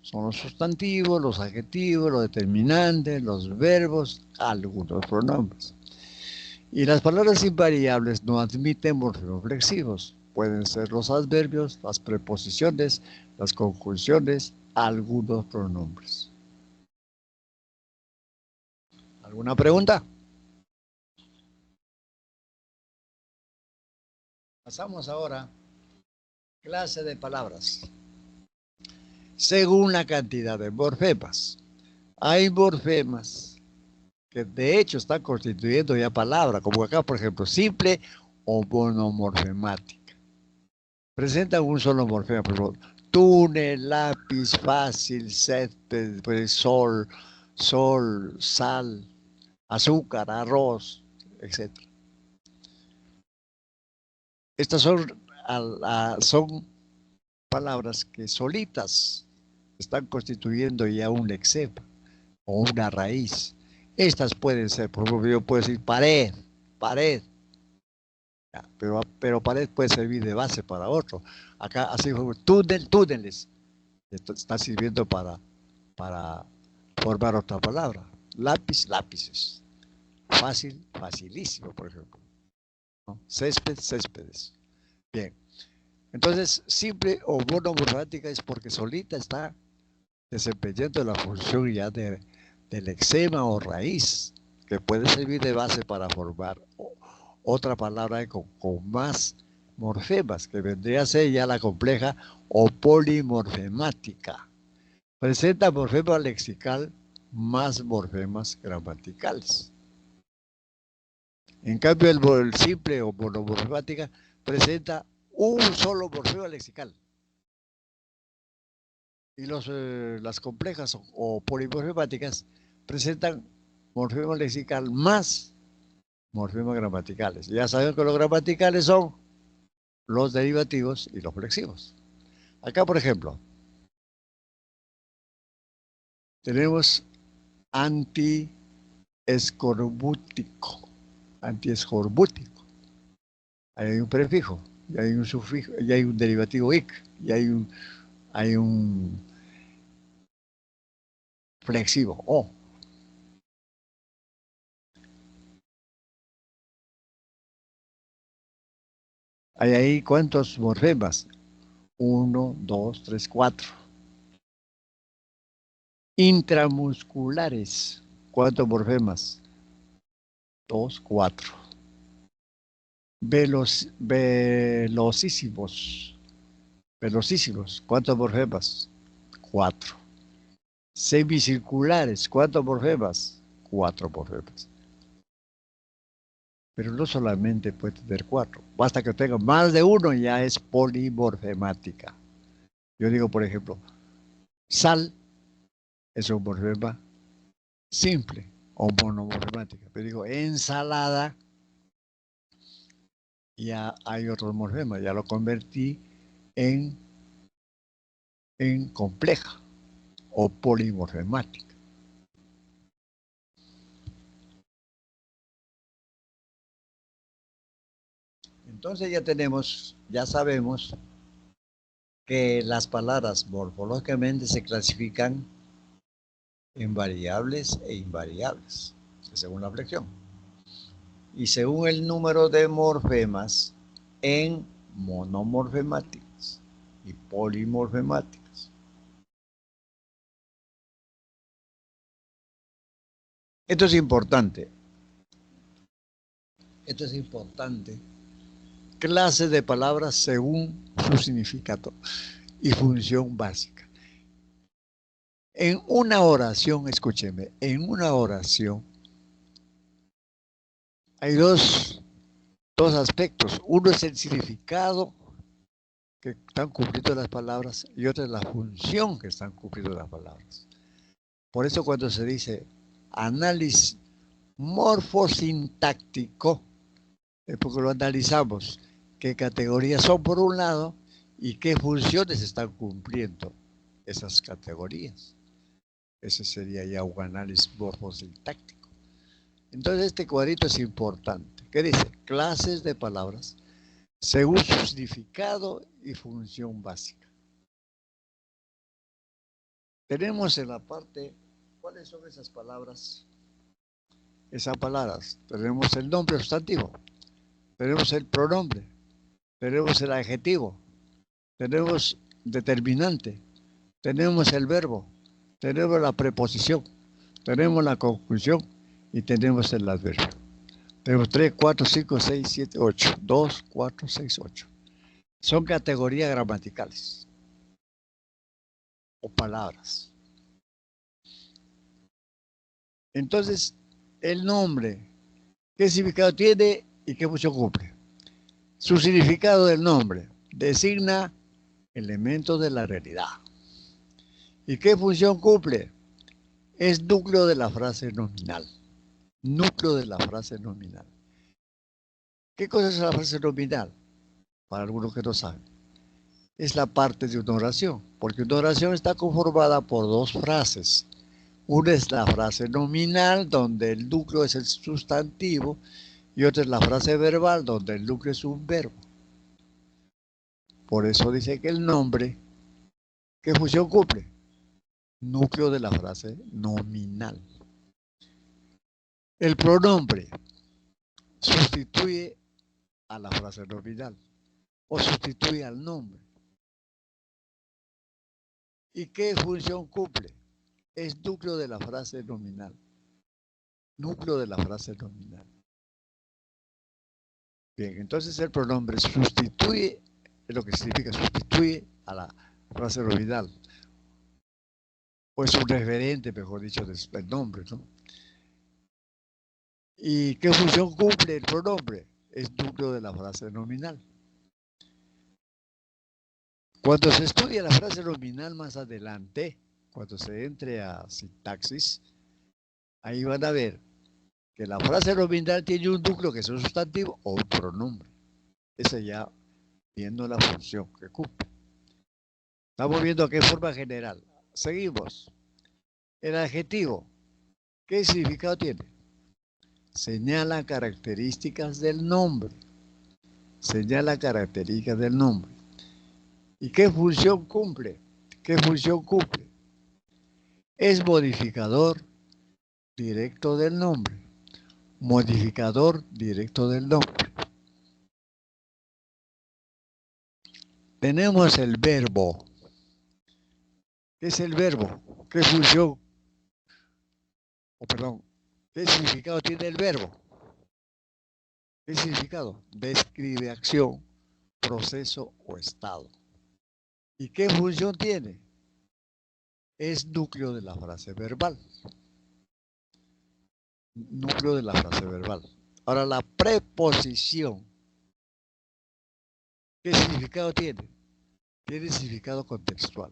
[SPEAKER 1] son los sustantivos, los adjetivos, los determinantes, los verbos, algunos pronombres. Y las palabras invariables no admiten morfemas flexivos. Pueden ser los adverbios, las preposiciones, las conjunciones, algunos pronombres. ¿Alguna pregunta? Pasamos ahora a clase de palabras. Según la cantidad de morfemas. Hay morfemas que de hecho están constituyendo ya palabra, como acá, por ejemplo, simple o monomorfemática. Presentan un solo morfema, por ejemplo, túnel, lápiz, fácil, césped, pues, sol, sal, azúcar, arroz, etc. Estas son palabras que solitas están constituyendo ya un lexema o una raíz. Estas pueden ser, por ejemplo, yo puedo decir pared, pared, pero pared puede servir de base para otro. Acá, así como túnel, túneles, esto está sirviendo para formar otra palabra. Lápiz, lápices. Fácil, facilísimo, por ejemplo. ¿No? Césped, céspedes. Bien. Entonces, simple o monomorfática es porque solita está desempeñando la función ya del lexema o raíz, que puede servir de base para formar otra palabra con más morfemas, que vendría a ser ya la compleja o polimorfemática. Presenta morfema lexical más morfemas gramaticales. En cambio, el simple o monomorfemática presenta un solo morfema lexical. Y las complejas o polimorfemáticas presentan morfema lexical más morfemas gramaticales. Ya saben que los gramaticales son los derivativos y los flexivos. Acá, por ejemplo, tenemos antiescorbútico. Antiescorbútico. Ahí hay un prefijo, y hay un sufijo, y hay un derivativo ic, y hay un flexivo o. Hay ahí cuántos morfemas. 1, 2, 3, 4. Intramusculares. ¿Cuántos morfemas? 2, 4. Velocísimos. Velocísimos. ¿Cuántos morfemas? 4. Semicirculares. ¿Cuántos morfemas? 4 morfemas. Pero no solamente puede tener 4. Basta que tenga más de uno y ya es polimorfemática. Yo digo, por ejemplo, sal es un morfema simple o monomorfemática. Pero digo, ensalada, ya hay otros morfemas, ya lo convertí en, en compleja o polimorfemática. Entonces ya sabemos que las palabras morfológicamente se clasifican en variables e invariables, según la flexión. Y según el número de morfemas en monomorfemáticas y polimorfemáticas. Esto es importante. Esto es importante. Clases de palabras según su significado y función básica. En una oración, escúcheme, en una oración hay dos aspectos. Uno es el significado que están cumpliendo las palabras y otro es la función que están cumpliendo las palabras. Por eso cuando se dice análisis morfosintáctico, es porque lo analizamos, qué categorías son por un lado y qué funciones están cumpliendo esas categorías. Ese sería ya un análisis morfosintáctico. Entonces este cuadrito es importante. ¿Qué dice? Clases de palabras según su significado y función básica. Tenemos en la parte, ¿cuáles son esas palabras? Esas palabras, tenemos el nombre sustantivo, tenemos el pronombre, tenemos el adjetivo, tenemos determinante, tenemos el verbo, tenemos la preposición, tenemos la conjunción y tenemos el adverbio. Tenemos 3, 4, 5, 6, 7, 8. 2, 4, 6, 8. Son categorías gramaticales o palabras. Entonces, el nombre, ¿qué significado tiene y qué función cumple? Su significado del nombre designa elementos de la realidad. ¿Y qué función cumple? Es núcleo de la frase nominal. Núcleo de la frase nominal. ¿Qué cosa es la frase nominal? Para algunos que no saben. Es la parte de una oración, porque una oración está conformada por dos frases. Una es la frase nominal, donde el núcleo es el sustantivo, y otra es la frase verbal, donde el núcleo es un verbo. Por eso dice que el nombre, ¿qué función cumple? Núcleo de la frase nominal. El pronombre sustituye a la frase nominal o sustituye al nombre. ¿Y qué función cumple? Es núcleo de la frase nominal. Núcleo de la frase nominal. Bien, entonces el pronombre sustituye, es lo que significa sustituye a la frase nominal. O es un referente, mejor dicho, del nombre, ¿no? ¿Y qué función cumple el pronombre? Es núcleo de la frase nominal. Cuando se estudia la frase nominal más adelante, cuando se entre a sintaxis, ahí van a ver que la frase nominal tiene un núcleo que es un sustantivo o un pronombre. Esa ya viendo la función que cumple. Estamos viendo qué forma general. Seguimos. El adjetivo, ¿qué significado tiene? Señala características del nombre. Señala características del nombre. ¿Y qué función cumple? ¿Qué función cumple? Es modificador directo del nombre. Modificador directo del nombre. Tenemos el verbo. ¿Qué es el verbo? ¿Qué función? Perdón, ¿qué significado tiene el verbo? ¿Qué significado? Describe acción, proceso o estado. ¿Y qué función tiene? Es núcleo de la frase verbal. Núcleo de la frase verbal. Ahora, la preposición. ¿Qué significado tiene? Tiene significado contextual.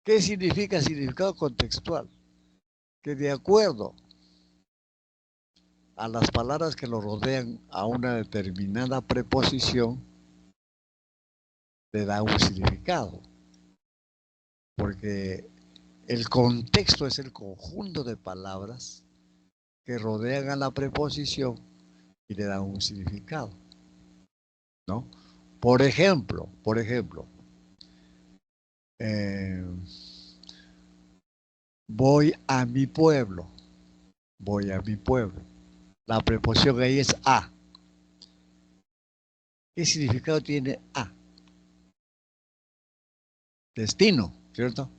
[SPEAKER 1] ¿Qué significa significado contextual? Que de acuerdo a las palabras que lo rodean a una determinada preposición, le da un significado. Porque el contexto es el conjunto de palabras que rodean a la preposición y le dan un significado, ¿no? Por ejemplo, eh, voy a mi pueblo, voy a mi pueblo. La preposición ahí es a. ¿Qué significado tiene a? Destino, ¿cierto?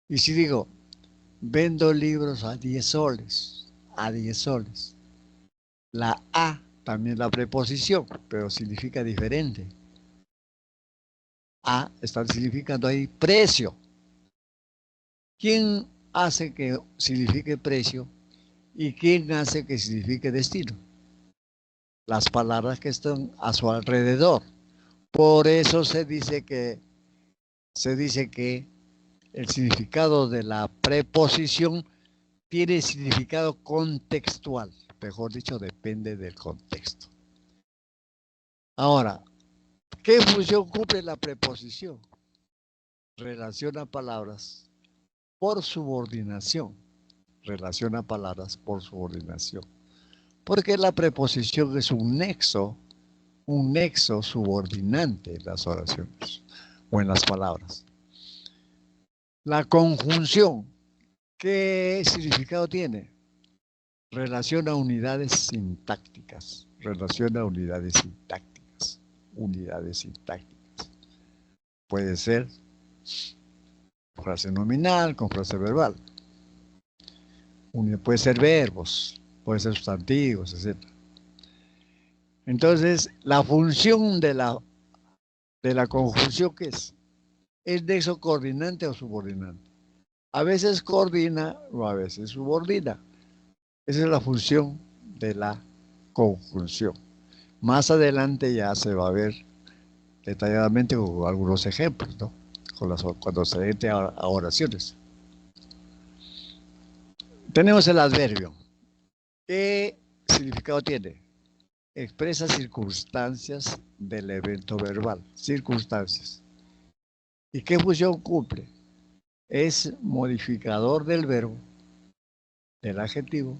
[SPEAKER 1] Y si digo, vendo libros a 10 soles, a 10 soles. La a también la preposición, pero significa diferente. A está significando ahí precio. ¿Quién hace que signifique precio? ¿Y quién hace que signifique destino? Las palabras que están a su alrededor. Por eso se dice que el significado de la preposición tiene significado contextual. Mejor dicho, depende del contexto. Ahora, ¿qué función cumple la preposición? Relaciona palabras por subordinación. Relaciona palabras por subordinación. Porque la preposición es un nexo subordinante en las oraciones o en las palabras. La conjunción, ¿qué significado tiene? Relaciona unidades sintácticas. Relaciona unidades sintácticas. Unidades sintácticas. Puede ser frase nominal con frase verbal. Puede ser verbos, puede ser sustantivos, etc. Entonces, la función de la conjunción, ¿qué es? ¿Es nexo coordinante o subordinante? A veces coordina o a veces subordina. Esa es la función de la conjunción. Más adelante ya se va a ver detalladamente con algunos ejemplos, ¿no? Cuando se entre a oraciones. Tenemos el adverbio. ¿Qué significado tiene? Expresa circunstancias del evento verbal. Circunstancias. ¿Y qué función cumple? Es modificador del verbo, del adjetivo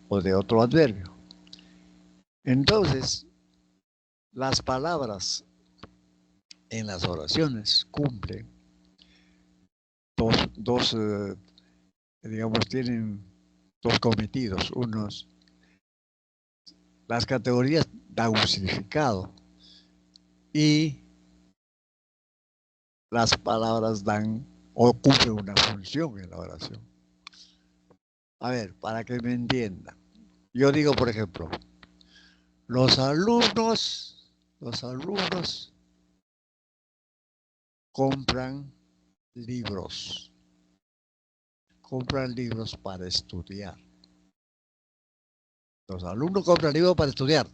[SPEAKER 1] o de otro adverbio. Entonces, las palabras en las oraciones cumplen digamos, tienen dos cometidos. Las categorías dan un significado y las palabras dan o cumplen una función en la oración. A ver, para que me entiendan. Yo digo, por ejemplo, los alumnos compran libros. Compran libros para estudiar. Los alumnos compran libros para estudiar.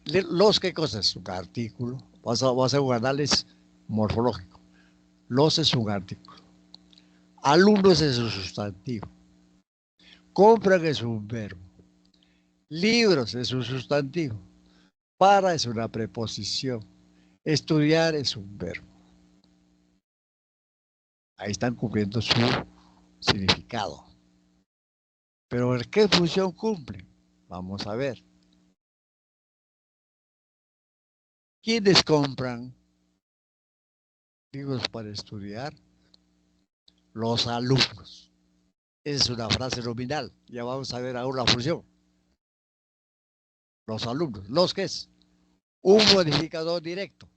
[SPEAKER 1] Los, ¿qué cosa es? Un artículo. Vas a hacer un análisis morfológico. Los es un artículo. Alumnos es un sustantivo. Compran es un verbo. Libros es un sustantivo. Para es una preposición. Estudiar es un verbo. Ahí están cumpliendo su significado. Pero ¿qué función cumplen? Vamos a ver. ¿Quiénes compran libros para estudiar? Los alumnos. Esa es una frase nominal. Ya vamos a ver ahora la función. Los alumnos. ¿Los qué es? Un modificador directo.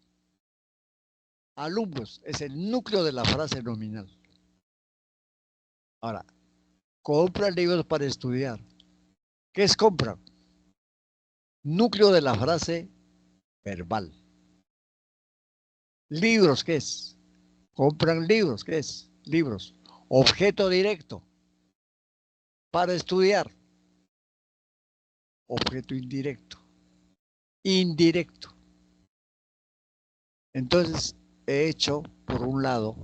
[SPEAKER 1] Alumnos es el núcleo de la frase nominal. Ahora, compran libros para estudiar. ¿Qué es compran? Núcleo de la frase verbal. Libros, ¿qué es? Compran libros, ¿qué es? Libros. Objeto directo. Para estudiar. Objeto indirecto. Indirecto. Entonces, he hecho, por un lado,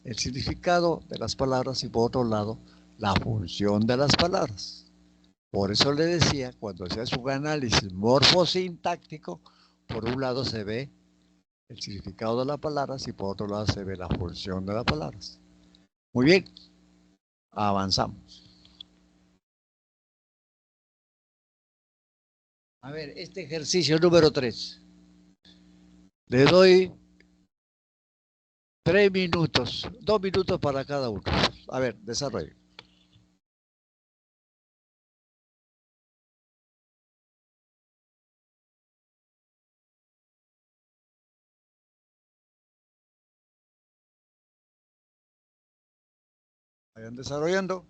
[SPEAKER 1] el significado de las palabras y por otro lado, la función de las palabras. Por eso le decía, cuando se hace un análisis morfosintáctico, por un lado se ve el significado de las palabras y por otro lado se ve la función de las palabras. Muy bien, avanzamos. A ver, este ejercicio número 3. Le doy 3 minutos, 2 minutos para cada uno. A ver, desarrollo. Vayan desarrollando.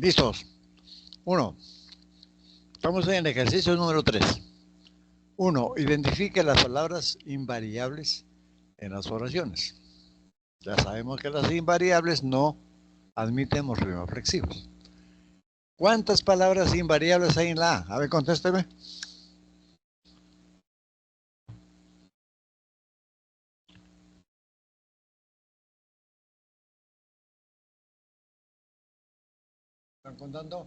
[SPEAKER 1] ¿Listos? 1. Estamos en el ejercicio número 3. 1. Identifique las palabras invariables en las oraciones. Ya sabemos que las invariables no admiten morfemas flexivos. ¿Cuántas palabras invariables hay en la A? A ver, contésteme. ¿Están contando?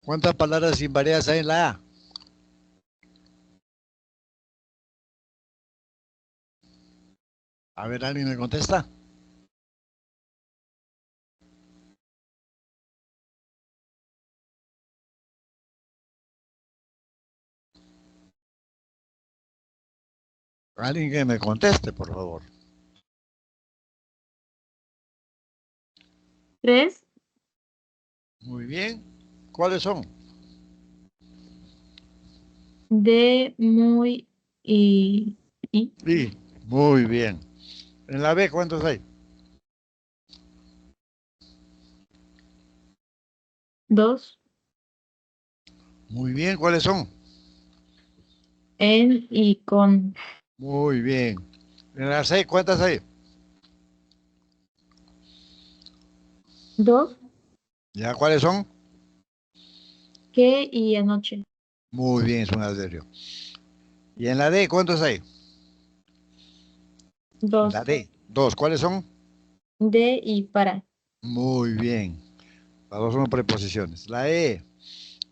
[SPEAKER 1] ¿Cuántas palabras invariables hay en la A? A ver, ¿alguien me contesta? Alguien que me conteste, por favor.
[SPEAKER 2] 3.
[SPEAKER 1] Muy bien. ¿Cuáles son?
[SPEAKER 2] De, muy y.
[SPEAKER 1] Sí, muy bien. En la B, ¿cuántos hay?
[SPEAKER 2] 2.
[SPEAKER 1] Muy bien, ¿cuáles son?
[SPEAKER 2] En y con.
[SPEAKER 1] Muy bien. En la C, ¿cuántas hay?
[SPEAKER 2] 2.
[SPEAKER 1] ¿Ya cuáles son?
[SPEAKER 2] Que y anoche.
[SPEAKER 1] Muy bien, es un adverbio. ¿Y en la D, cuántos hay? En
[SPEAKER 2] 2.
[SPEAKER 1] la D, 2. ¿Cuáles son?
[SPEAKER 2] De y para.
[SPEAKER 1] Muy bien. Las dos son preposiciones. La E,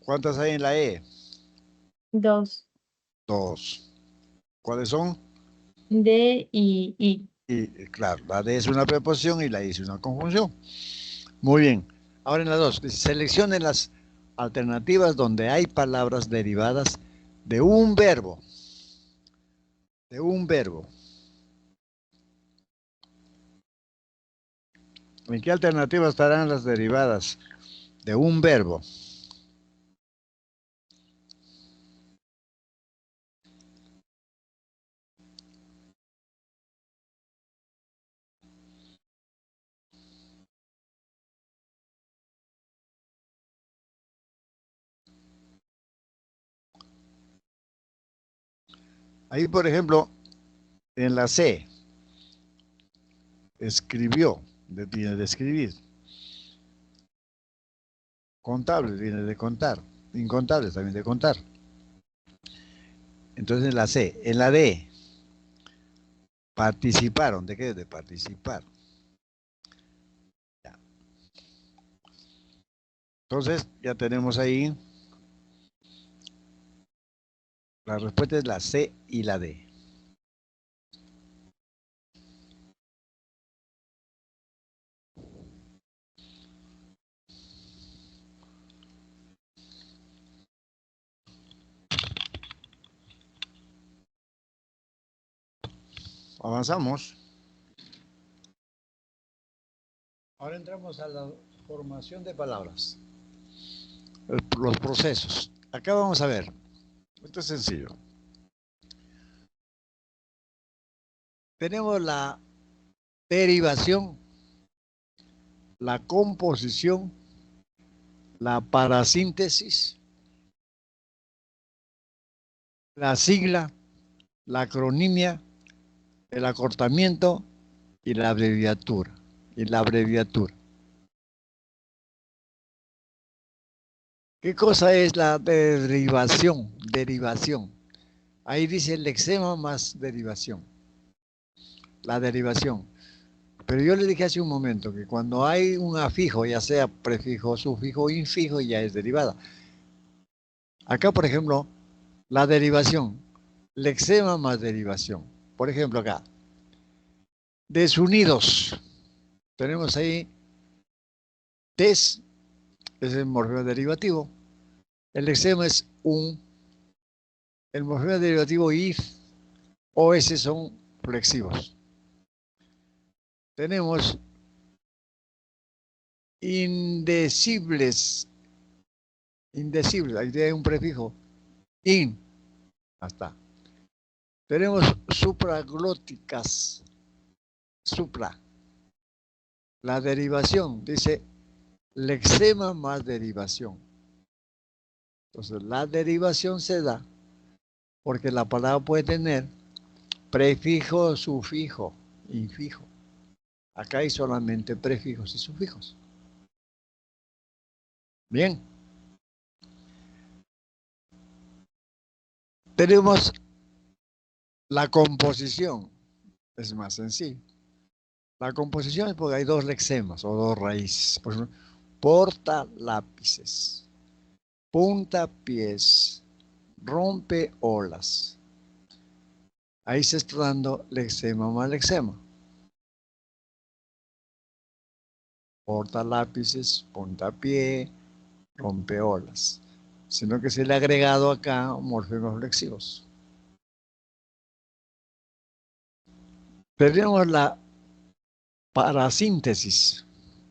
[SPEAKER 1] ¿cuántas hay en la E?
[SPEAKER 2] 2.
[SPEAKER 1] 2. ¿Cuáles son?
[SPEAKER 2] De y.
[SPEAKER 1] Y claro, la D es una preposición y la I es una conjunción. Muy bien. Ahora en la 2, seleccionen las alternativas donde hay palabras derivadas de un verbo. De un verbo. ¿En qué alternativa estarán las derivadas de un verbo? Ahí, por ejemplo, en la C, escribió, viene de escribir. Contables viene de contar. Incontables también de contar. Entonces en la C. En la D, participaron. ¿De qué? De participar. Ya. Entonces ya tenemos ahí. La respuesta es la C y la D. Avanzamos. Ahora entramos a la formación de palabras. Los procesos. Acá vamos a ver. Esto es sencillo. Tenemos la derivación, la composición, la parasíntesis, la sigla, la acronimia, el acortamiento y la abreviatura. Y la abreviatura. ¿Qué cosa es la derivación? Derivación. Ahí dice lexema más derivación. La derivación. Pero yo le dije hace un momento que cuando hay un afijo, ya sea prefijo, sufijo o infijo, ya es derivada. Acá, por ejemplo, la derivación. Lexema más derivación. Por ejemplo, acá. Desunidos. Tenemos ahí des, es el morfema derivativo. El lexema es un. El morfema derivativo if o s son flexivos. Tenemos indecibles. Indecibles, ahí hay un prefijo. Hasta. Tenemos supraglóticas. supra. La derivación, dice lexema más derivación. Entonces, la derivación se da porque la palabra puede tener prefijo, sufijo, infijo. Acá hay solamente prefijos y sufijos. Bien. Tenemos la composición. Es más sencillo. La composición es porque hay dos lexemas o dos raíces. Por ejemplo, porta lápices, punta pies, rompe olas. Ahí se está dando lexema más lexema. Porta lápices, punta pie, rompe olas. Sino que se le ha agregado acá morfemas flexivos. Tenemos la parasíntesis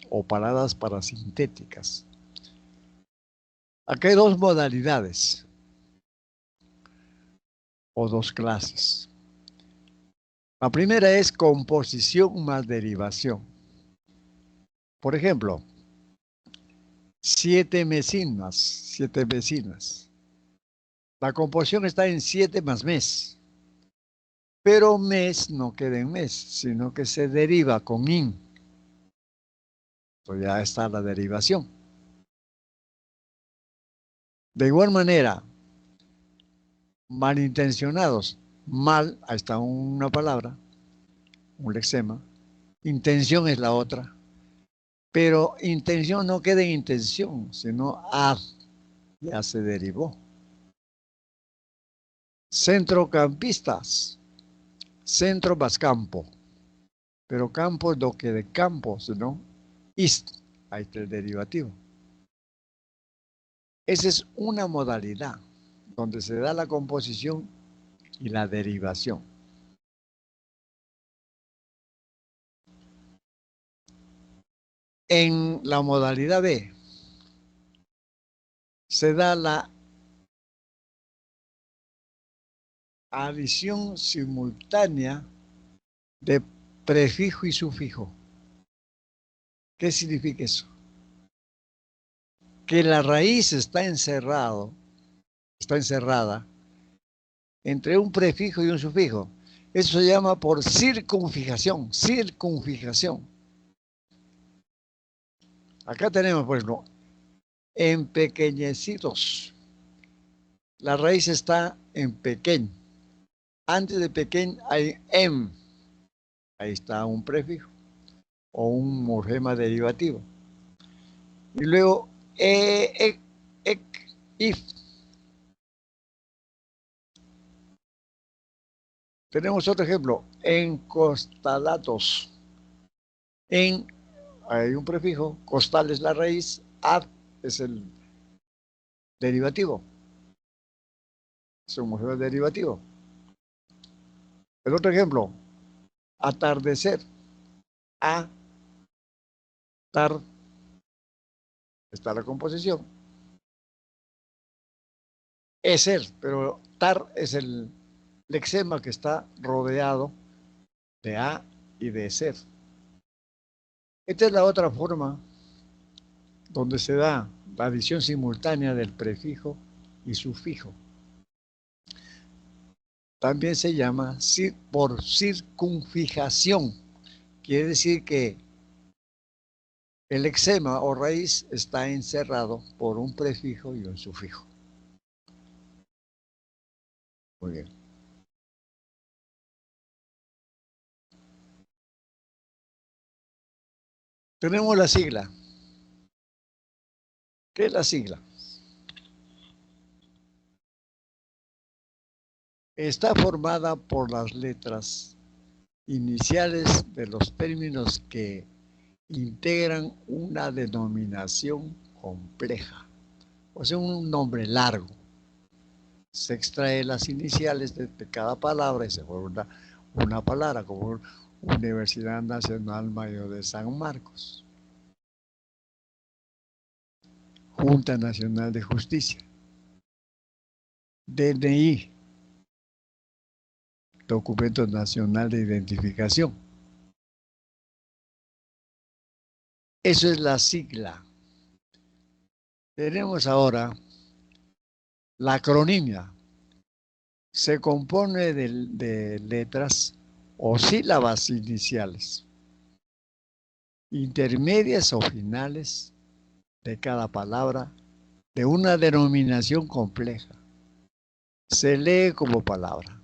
[SPEAKER 1] o paradas parasintéticas. Acá hay dos modalidades o dos clases. La primera es composición más derivación. Por ejemplo, 7 vecinas. La composición está en 7 más mes. Pero mes no queda en mes, sino que se deriva con in. Entonces ya está la derivación. De igual manera, malintencionados. Mal, ahí está una palabra, un lexema. Intención es la otra. Pero intención no queda en intención, sino ad, ya se derivó. Centrocampistas, centro más campo. Pero campo no queda de campo, sino ist, ahí está el derivativo. Esa es una modalidad donde se da la composición y la derivación. En la modalidad B se da la adición simultánea de prefijo y sufijo. ¿Qué significa eso? Que la raíz está encerrada entre un prefijo y un sufijo. Eso se llama por circunfijación. Acá tenemos, por ejemplo, empequeñecidos. La raíz está en pequeño. Antes de pequeño hay em. Ahí está un prefijo o un morfema derivativo. Y luego if. Tenemos otro ejemplo, encostalatos. Hay un prefijo, costal es la raíz, ad es el derivativo. Es un morfema derivativo. El otro ejemplo, atardecer. A, tar, está la composición. Ser, pero tar es el lexema que está rodeado de a y de ser. Esta es la otra forma donde se da la adición simultánea del prefijo y sufijo. También se llama por circunfijación. Quiere decir que el lexema o raíz está encerrado por un prefijo y un sufijo. Muy bien. Tenemos la sigla. ¿Qué es la sigla? Está formada por las letras iniciales de los términos que integran una denominación compleja, o sea, un nombre largo. Se extrae las iniciales de cada palabra y se forma una palabra, como Universidad Nacional Mayor de San Marcos, Junta Nacional de Justicia, DNI, Documento Nacional de Identificación. Eso es la sigla. Tenemos ahora la acronimia. Se compone de letras o sílabas iniciales, intermedias o finales de cada palabra de una denominación compleja. Se lee como palabra.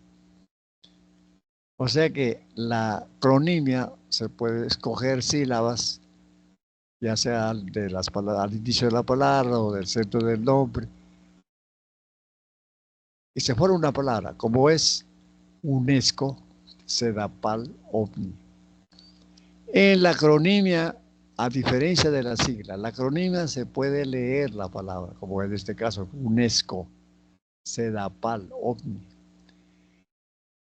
[SPEAKER 1] O sea que la acronimia se puede escoger sílabas, ya sea de las palabras, al inicio de la palabra o del centro del nombre, y se forma una palabra, como es UNESCO, CEDAPAL, OVNI. En la acronimia, a diferencia de la sigla, la acronimia se puede leer la palabra, como en este caso, UNESCO, CEDAPAL, OVNI.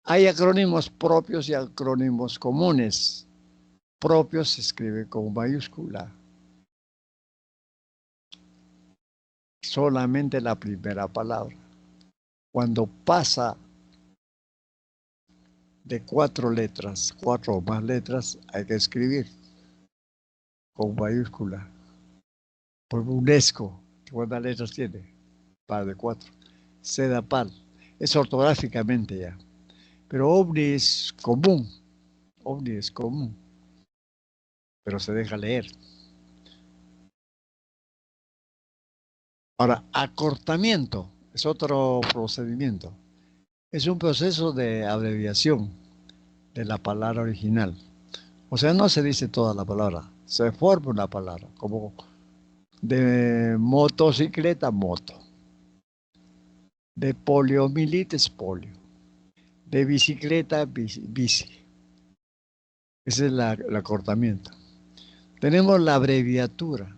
[SPEAKER 1] Hay acrónimos propios y acrónimos comunes. Propios se escribe con mayúscula. Solamente la primera palabra. Cuando pasa de 4 letras, 4 o más letras, hay que escribir con mayúscula. Por UNESCO, ¿cuántas letras tiene? Par de 4. CEDAPAL. Es ortográficamente ya. Pero OVNI es común. OVNI es común. Pero se deja leer. Ahora, acortamiento es otro procedimiento. Es un proceso de abreviación de la palabra original. O sea, no se dice toda la palabra, se forma una palabra, como de motocicleta, moto, de poliomielitis, polio, de bicicleta, bici, bici. Ese es el acortamiento. Tenemos la abreviatura.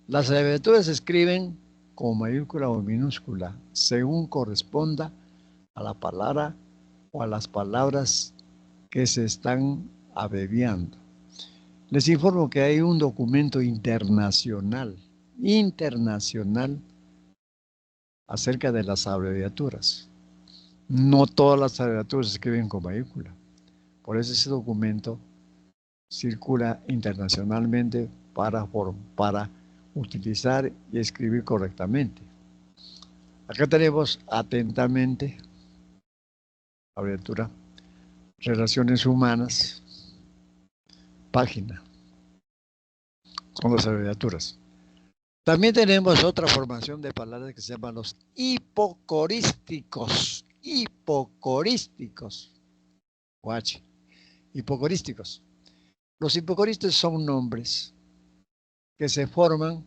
[SPEAKER 1] Las abreviaturas se escriben con mayúscula o minúscula, según corresponda a la palabra o a las palabras que se están abreviando. Les informo que hay un documento internacional acerca de las abreviaturas. No todas las abreviaturas se escriben con mayúscula. Por eso ese documento circula internacionalmente para utilizar y escribir correctamente. Acá tenemos atentamente, abreviatura, relaciones humanas, página, con las abreviaturas. También tenemos otra formación de palabras que se llaman los hipocorísticos. Hipocorísticos. Guache. Hipocorísticos. Los hipocorísticos son nombres que se forman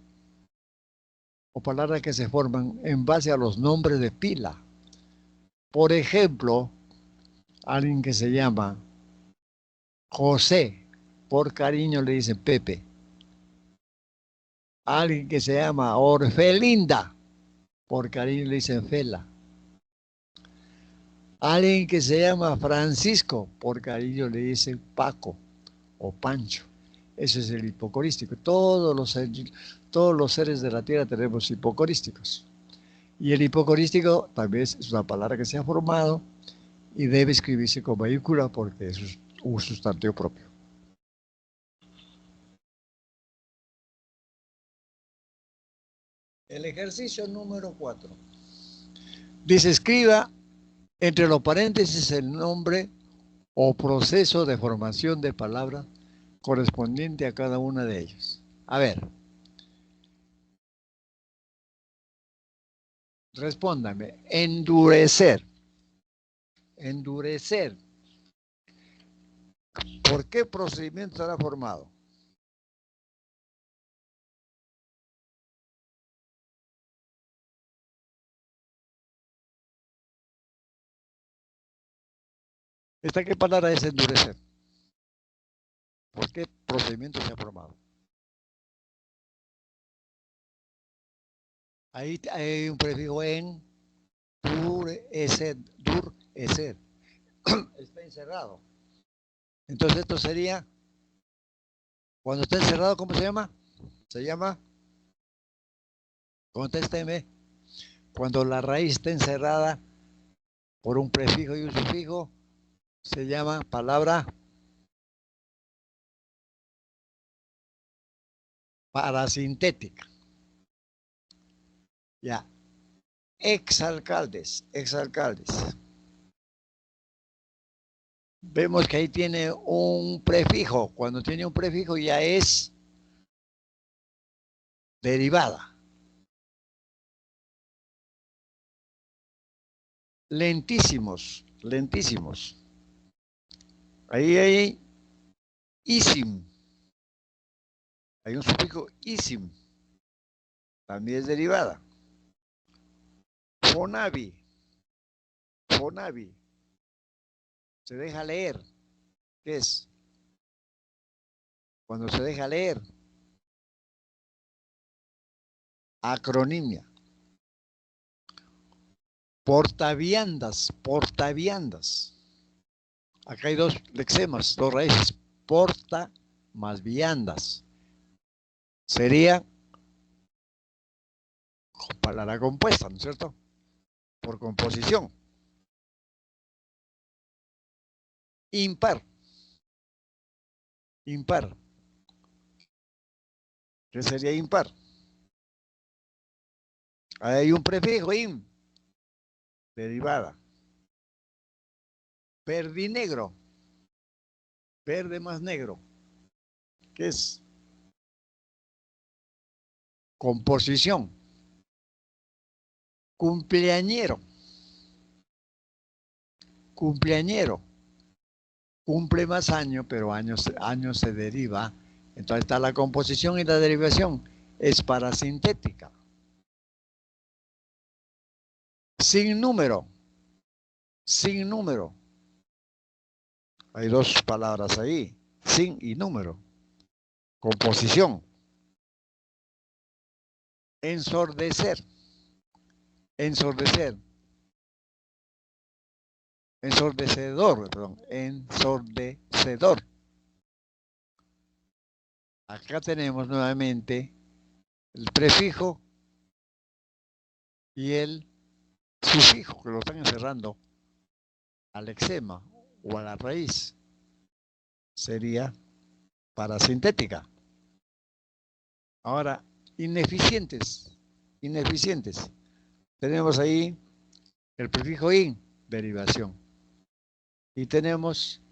[SPEAKER 1] o palabras que se forman en base a los nombres de pila. Por ejemplo, alguien que se llama José, por cariño le dicen Pepe. Alguien que se llama Orfelinda, por cariño le dicen Fela. Alguien que se llama Francisco, por cariño le dicen Paco o Pancho. Ese es el hipocorístico. Todos los seres de la tierra tenemos hipocorísticos. Y el hipocorístico también es una palabra que se ha formado y debe escribirse con mayúscula porque es un sustantivo propio. El ejercicio número 4. Dice, escriba entre los paréntesis el nombre o proceso de formación de palabra correspondiente a cada una de ellas. A ver, respóndame. Endurecer. Endurecer. ¿Por qué procedimiento será formado? ¿Esta qué palabra es endurecer? ¿Por qué procedimiento se ha formado? Ahí hay un prefijo en, durecer, durecer. Está encerrado. Entonces esto sería, cuando está encerrado, ¿cómo se llama? Se llama, contésteme, cuando la raíz está encerrada por un prefijo y un sufijo, se llama palabra Parasintética. Ya. Exalcaldes. Vemos que ahí tiene un prefijo. Cuando tiene un prefijo ya es derivada. Lentísimos. Ahí hay isim. Hay un sufijo isim. También es derivada. Fonavi. Se deja leer. ¿Qué es? Cuando se deja leer. Acronimia. Portaviandas. Acá hay dos lexemas, dos raíces. Porta más viandas. Sería palabra compuesta, ¿no es cierto? Por composición. Impar. ¿Qué sería impar? Hay un prefijo in, derivada. Verdinegro. Verde más negro. ¿Qué es? Composición. Cumpleañero. Cumple más años, pero años se deriva. Entonces está la composición y la derivación. Es parasintética. Sin número. Hay dos palabras ahí. Sin y número. Composición. Ensordecer. Ensordecedor. Acá tenemos nuevamente el prefijo y el sufijo que lo están encerrando al lexema o a la raíz. Sería parasintética. Ahora, ineficientes. Tenemos ahí el prefijo in, derivación. Y tenemos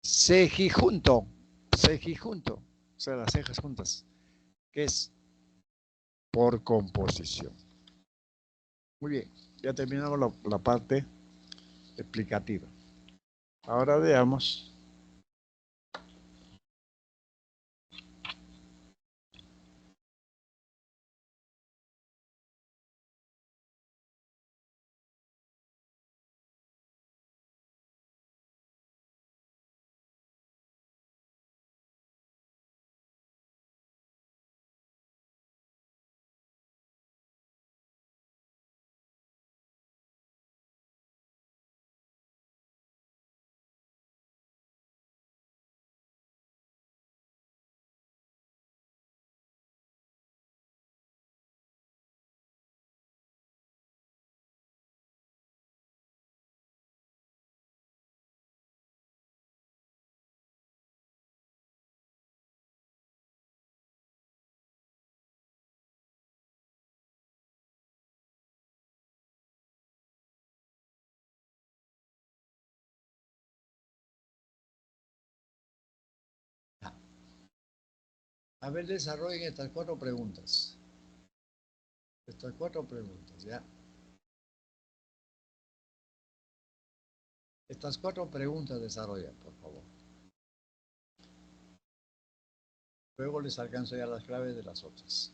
[SPEAKER 1] cejijunto, o sea, las cejas juntas, que es por composición. Muy bien, ya terminamos la parte explicativa. Ahora veamos a ver, desarrollen estas cuatro preguntas. ¿Ya? Estas cuatro preguntas desarrollan, por favor. Luego les alcanzo ya las claves de las otras.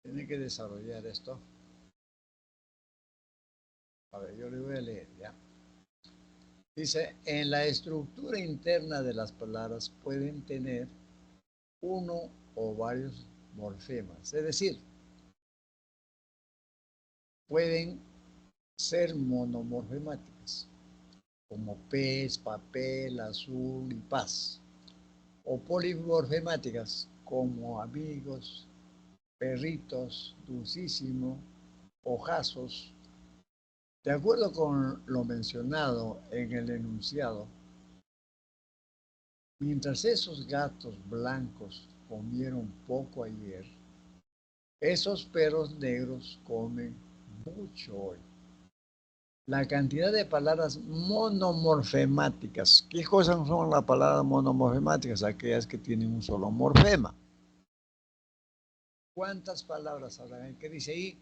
[SPEAKER 1] Tienen que desarrollar esto. A ver, yo le voy a leer, ¿ya? Dice, en la estructura interna de las palabras pueden tener uno o varios morfemas, es decir, pueden ser monomorfemáticas, como pez, papel, azul y paz, o polimorfemáticas, como amigos, perritos, dulcísimo, ojazos. De acuerdo con lo mencionado en el enunciado, mientras esos gatos blancos comieron poco ayer, esos perros negros comen mucho hoy. La cantidad de palabras monomorfemáticas. ¿Qué cosas son las palabras monomorfemáticas? Aquellas que tienen un solo morfema. ¿Cuántas palabras habrá? ¿Qué dice ahí?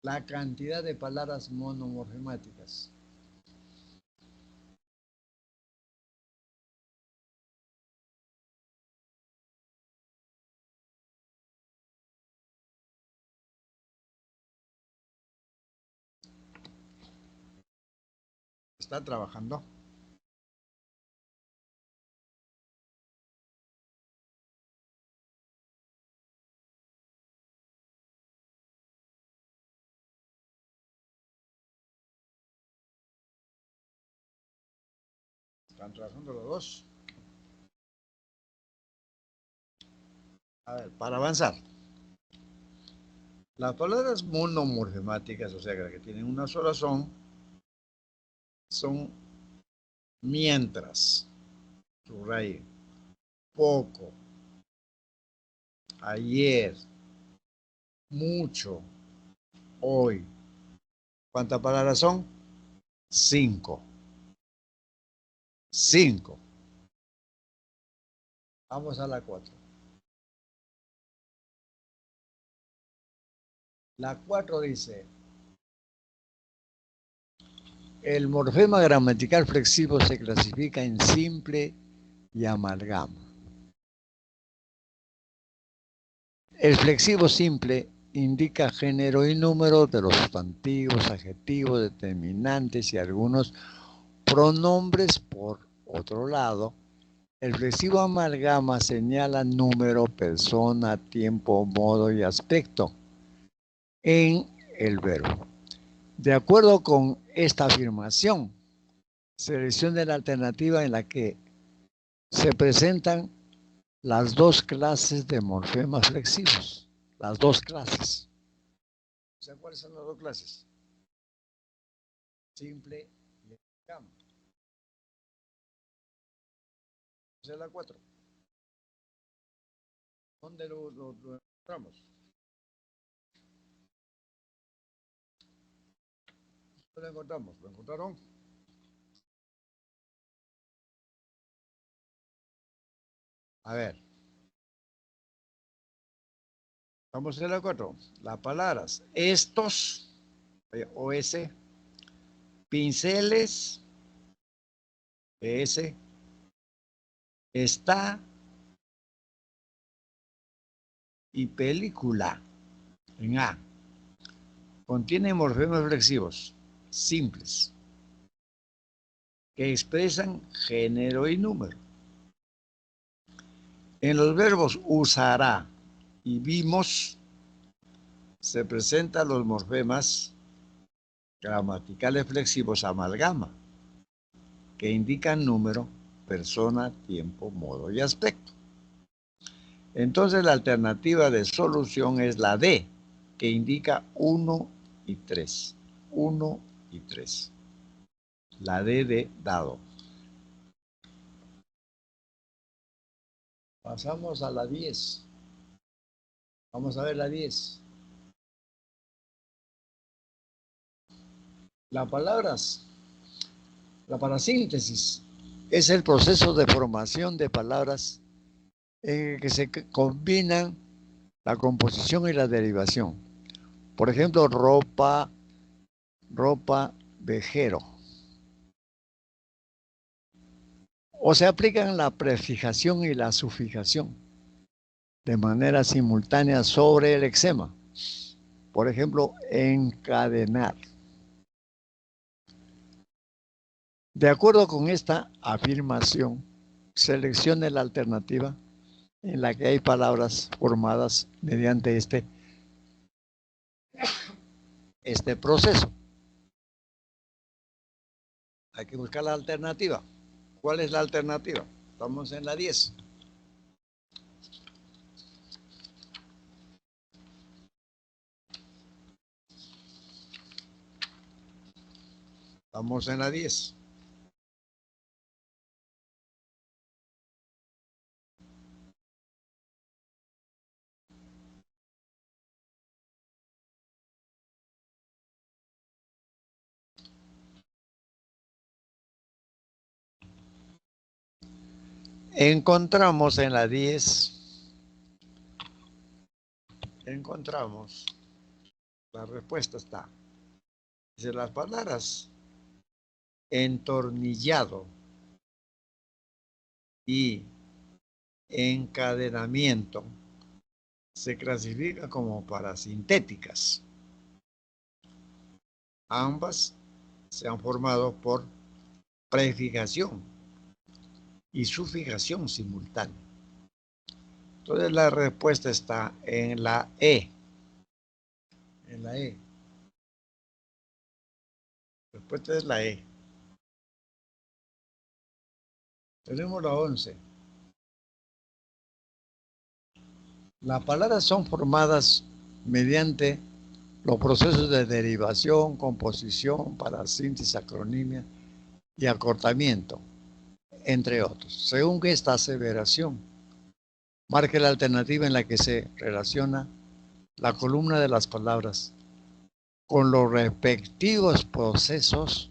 [SPEAKER 1] La cantidad de palabras monomorfemáticas. ¿Está trabajando? ¿Están trabajando los dos? A ver, para avanzar. Las palabras monomorfemáticas, o sea, que tienen una sola son mientras, subraye, poco, ayer, mucho, hoy. ¿Cuántas palabras son? 5. 5. Vamos a la 4. La 4 dice, el morfema gramatical flexivo se clasifica en simple y amalgama. El flexivo simple indica género y número de los sustantivos, adjetivos, determinantes y algunos pronombres. Por otro lado, el flexivo amalgama señala número, persona, tiempo, modo y aspecto en el verbo. De acuerdo con esta afirmación, seleccione la alternativa en la que se presentan las dos clases de morfemas flexivos. Las dos clases. O sea, ¿cuáles son las dos clases? Simple y amalgama. Esa es la 4. ¿Dónde lo encontramos? ¿Dónde lo encontramos? ¿Lo encontraron? A ver. Vamos a la 4. Las palabras estos, OS, pinceles, ES, está y película, en A. Contienen morfemas flexivos simples que expresan género y número. En los verbos usará y vimos se presentan los morfemas gramaticales flexivos amalgama, que indican número, persona, tiempo, modo y aspecto. Entonces la alternativa de solución es la D, que indica 1 y 3. 1 y 3. La D de dado. Pasamos a la 10. Vamos a ver la 10. La parasíntesis es el proceso de formación de palabras en el que se combinan la composición y la derivación. Por ejemplo, ropa, vejero. O se aplican la prefijación y la sufijación de manera simultánea sobre el eczema. Por ejemplo, encadenar. De acuerdo con esta afirmación, seleccione la alternativa en la que hay palabras formadas mediante este proceso. Hay que buscar la alternativa. ¿Cuál es la alternativa? Estamos en la 10. Estamos en la 10. Encontramos en la 10, encontramos, la respuesta está, dice las palabras entornillado y encadenamiento se clasifican como parasintéticas. Ambas se han formado por prefijación y sufijación simultánea. Entonces la respuesta está en la E. En la E. La respuesta es la E. Tenemos la 11. Las palabras son formadas mediante los procesos de derivación, composición, parasíntesis, acronimia y acortamiento, entre otros. Según esta aseveración, marque la alternativa en la que se relaciona la columna de las palabras con los respectivos procesos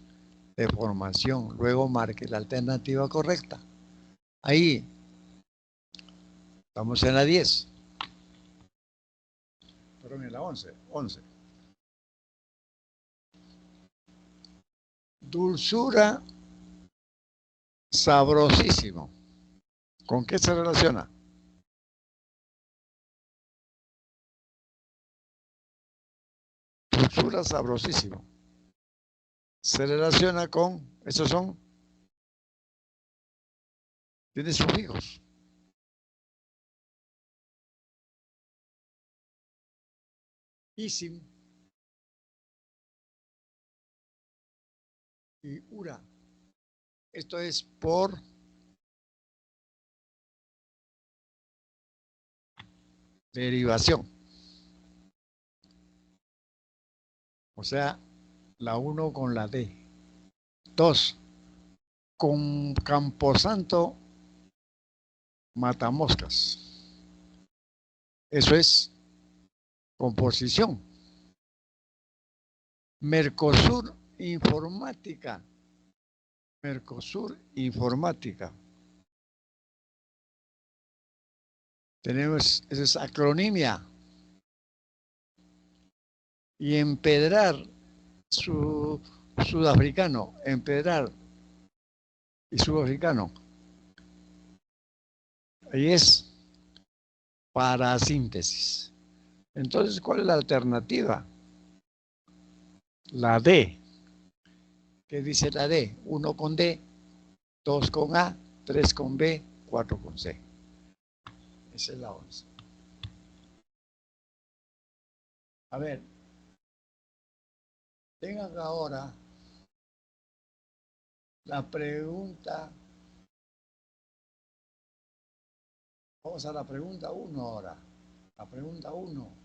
[SPEAKER 1] de formación. Luego marque la alternativa correcta. Ahí estamos en la 10. Perdón, en la 11. 11. Dulzura, sabrosísimo. ¿Con qué se relaciona? Dulzura, sabrosísimo. Se relaciona con, esos son, tiene sufijos. Isim y ura. Esto es por derivación. O sea, la 1 con la D. 2. Con Camposanto matamoscas. Eso es composición. Mercosur informática. Mercosur informática. Tenemos, esa es acronimia. Y empedrar, sudafricano, empedrar y sudafricano. Ahí es parasíntesis. Entonces, ¿cuál es la alternativa? La D. ¿Qué dice la D? 1 con D, 2 con A, 3 con B, 4 con C. Esa es la 11. A ver, tengan ahora la pregunta. Vamos a la pregunta 1 ahora. La pregunta 1.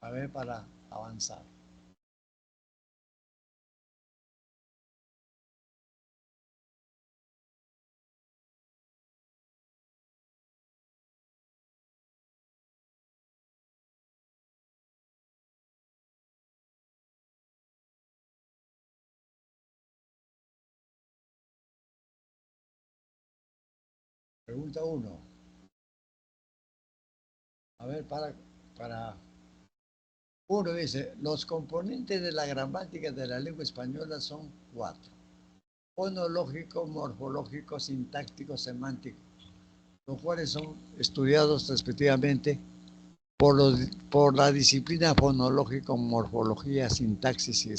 [SPEAKER 1] A ver, para avanzar. Pregunta 1. A ver, para uno dice, los componentes de la gramática de la lengua española son 4. Fonológico, morfológico, sintáctico, semántico, los cuales son estudiados respectivamente por la disciplina fonológico, morfología, sintaxis y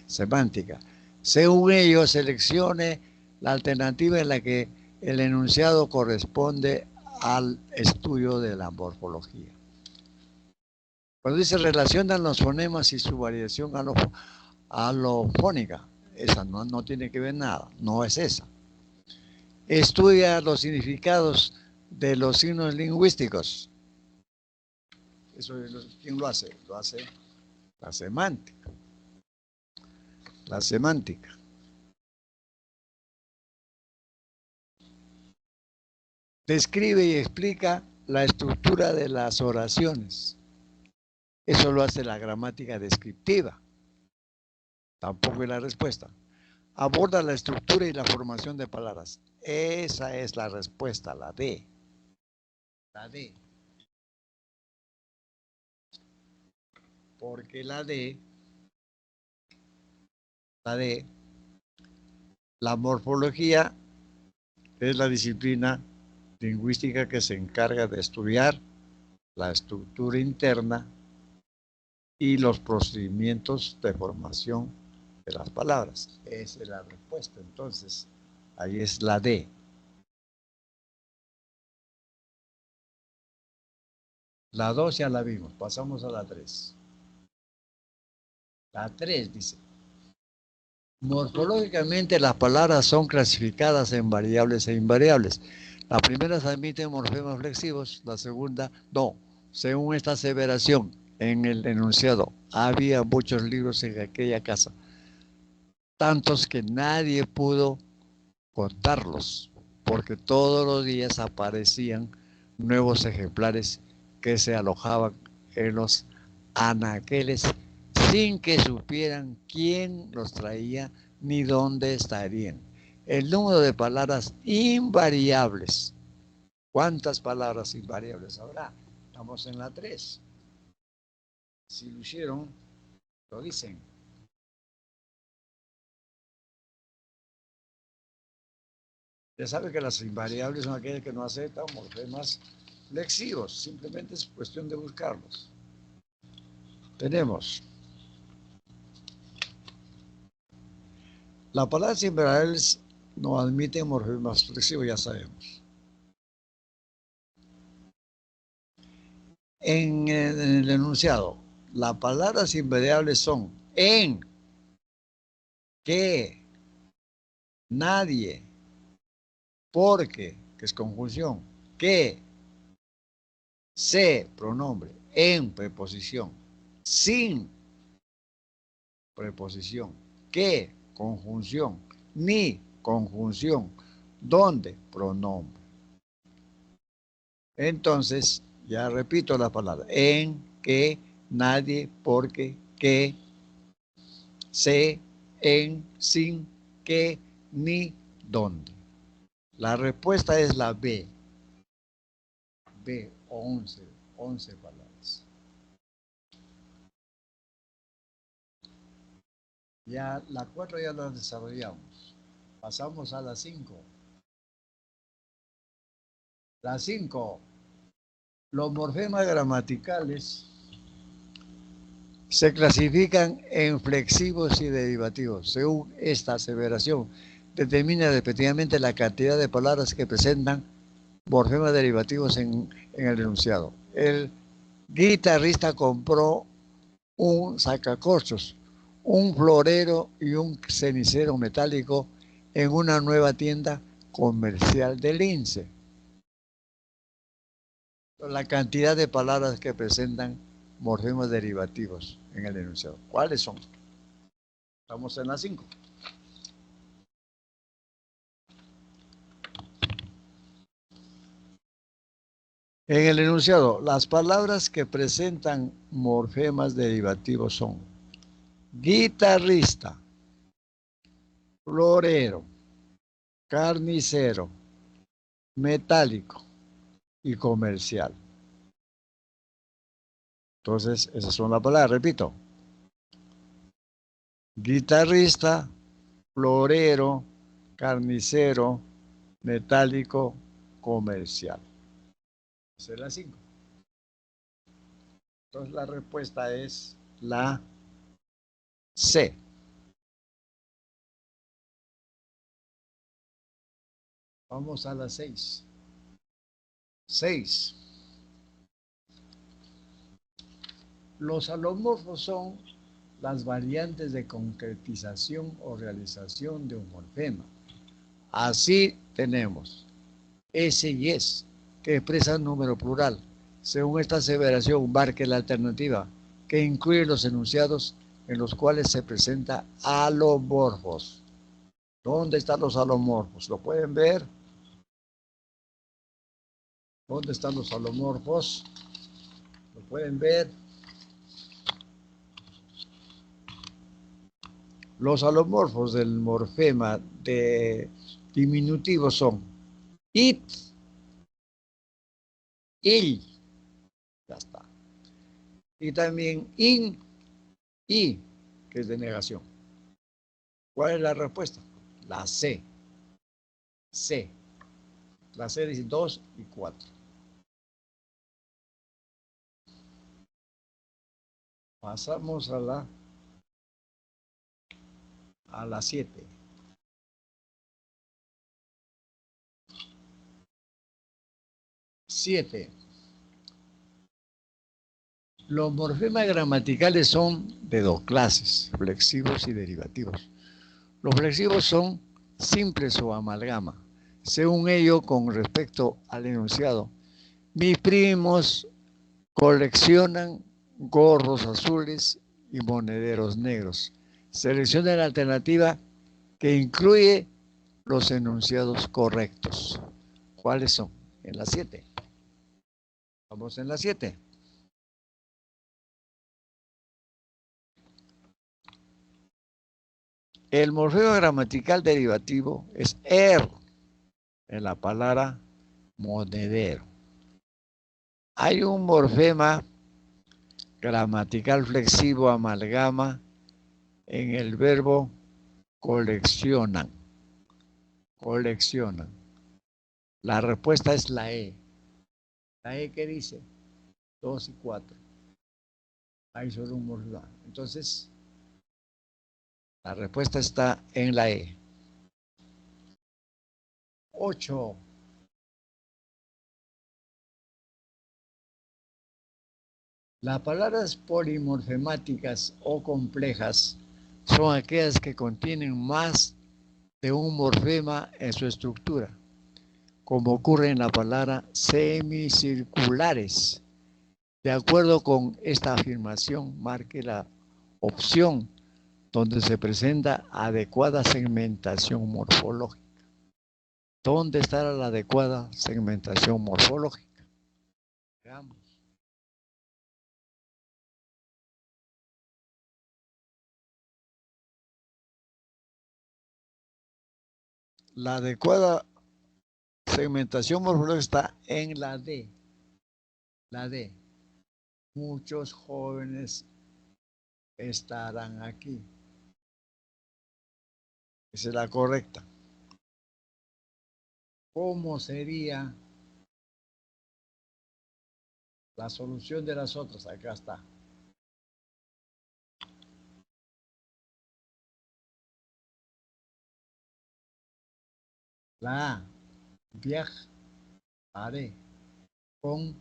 [SPEAKER 1] semántica. Según ello, seleccione la alternativa en la que el enunciado corresponde al estudio de la morfología. Cuando dice relacionan los fonemas y su variación alofónica, esa no tiene que ver nada, no es esa. Estudia los significados de los signos lingüísticos. Eso, ¿quién lo hace? Lo hace la semántica. la semántica. Describe y explica la estructura de las oraciones. Eso lo hace la gramática descriptiva. Tampoco es la respuesta. Aborda la estructura y la formación de palabras. Esa es la respuesta, la D. La D. Porque la D, la morfología es la disciplina lingüística que se encarga de estudiar la estructura interna y los procedimientos de formación de las palabras. Esa es la respuesta. Entonces, ahí es la D. La 2 ya la vimos. Pasamos a la 3. La 3 dice: morfológicamente las palabras son clasificadas en variables e invariables. La primera se admite morfemas flexivos, la segunda no. Según esta aseveración en el enunciado, había muchos libros en aquella casa, tantos que nadie pudo contarlos, porque todos los días aparecían nuevos ejemplares que se alojaban en los anaqueles sin que supieran quién los traía ni dónde estarían. El número de palabras invariables. ¿Cuántas palabras invariables habrá? Estamos en la 3. Si lo hicieron, lo dicen. Ya sabe que las invariables son aquellas que no aceptan morfemas flexivos. Simplemente es cuestión de buscarlos. Tenemos la palabra invariables no admite morfemas flexivos, ya sabemos. En el enunciado, las palabras invariables son en, que, nadie, porque, que es conjunción, que, se, pronombre, en, preposición, sin, preposición, que, conjunción, ni, conjunción, donde, pronombre. Entonces, ya repito la palabra: en, que, nadie, porque, que, se, en, sin, que, ni, donde. La respuesta es la B. B, 11 palabras. Ya la 4 ya la desarrollamos. Pasamos a la 5. La 5. Los morfemas gramaticales se clasifican en flexivos y derivativos. Según esta aseveración, determina respectivamente la cantidad de palabras que presentan morfemas derivativos en el enunciado. El guitarrista compró un sacacorchos, un florero y un cenicero metálico en una nueva tienda comercial de Lince. La cantidad de palabras que presentan morfemas derivativos en el enunciado. ¿Cuáles son? Estamos en la 5. En el enunciado, las palabras que presentan morfemas derivativos son guitarrista, florero, carnicero, metálico y comercial. Entonces, esas son las palabras, repito: guitarrista, florero, carnicero, metálico, comercial. Esa es la 5. Entonces, la respuesta es la C. Vamos a la 6. 6. Los alomorfos son las variantes de concretización o realización de un morfema. Así tenemos S y S, que expresan número plural. Según esta aseveración, marque la alternativa, que incluye los enunciados en los cuales se presenta alomorfos. ¿Dónde están los alomorfos? ¿Lo pueden ver? ¿Dónde están los alomorfos? ¿Lo pueden ver? Los alomorfos del morfema de diminutivo son it, il, ya está. Y también in, i, que es de negación. ¿Cuál es la respuesta? La C. C. La C dice 2 y 4. Pasamos a la 7. Los morfemas gramaticales son de dos clases, flexivos y derivativos. Los flexivos son simples o amalgama. Según ello, con respecto al enunciado, mis primos coleccionan gorros azules y monederos negros. Selecciona la alternativa que incluye los enunciados correctos. ¿Cuáles son? En la 7. Vamos en la 7. El morfema gramatical derivativo es er en la palabra monedero. Hay un morfema gramatical flexivo amalgama en el verbo coleccionan. Coleccionan. La respuesta es la E. ¿La E qué dice? 2 y 4. Hay solo un morfema. Entonces, la respuesta está en la E. 8. Las palabras polimorfemáticas o complejas son aquellas que contienen más de un morfema en su estructura, como ocurre en la palabra semicirculares. De acuerdo con esta afirmación, marque la opción donde se presenta adecuada segmentación morfológica. ¿Dónde estará la adecuada segmentación morfológica? Veamos. La adecuada segmentación morfológica está en la D. La D. Muchos jóvenes estarán aquí. Esa es la correcta. ¿Cómo sería la solución de las otras? Acá está. La A. Viajaré con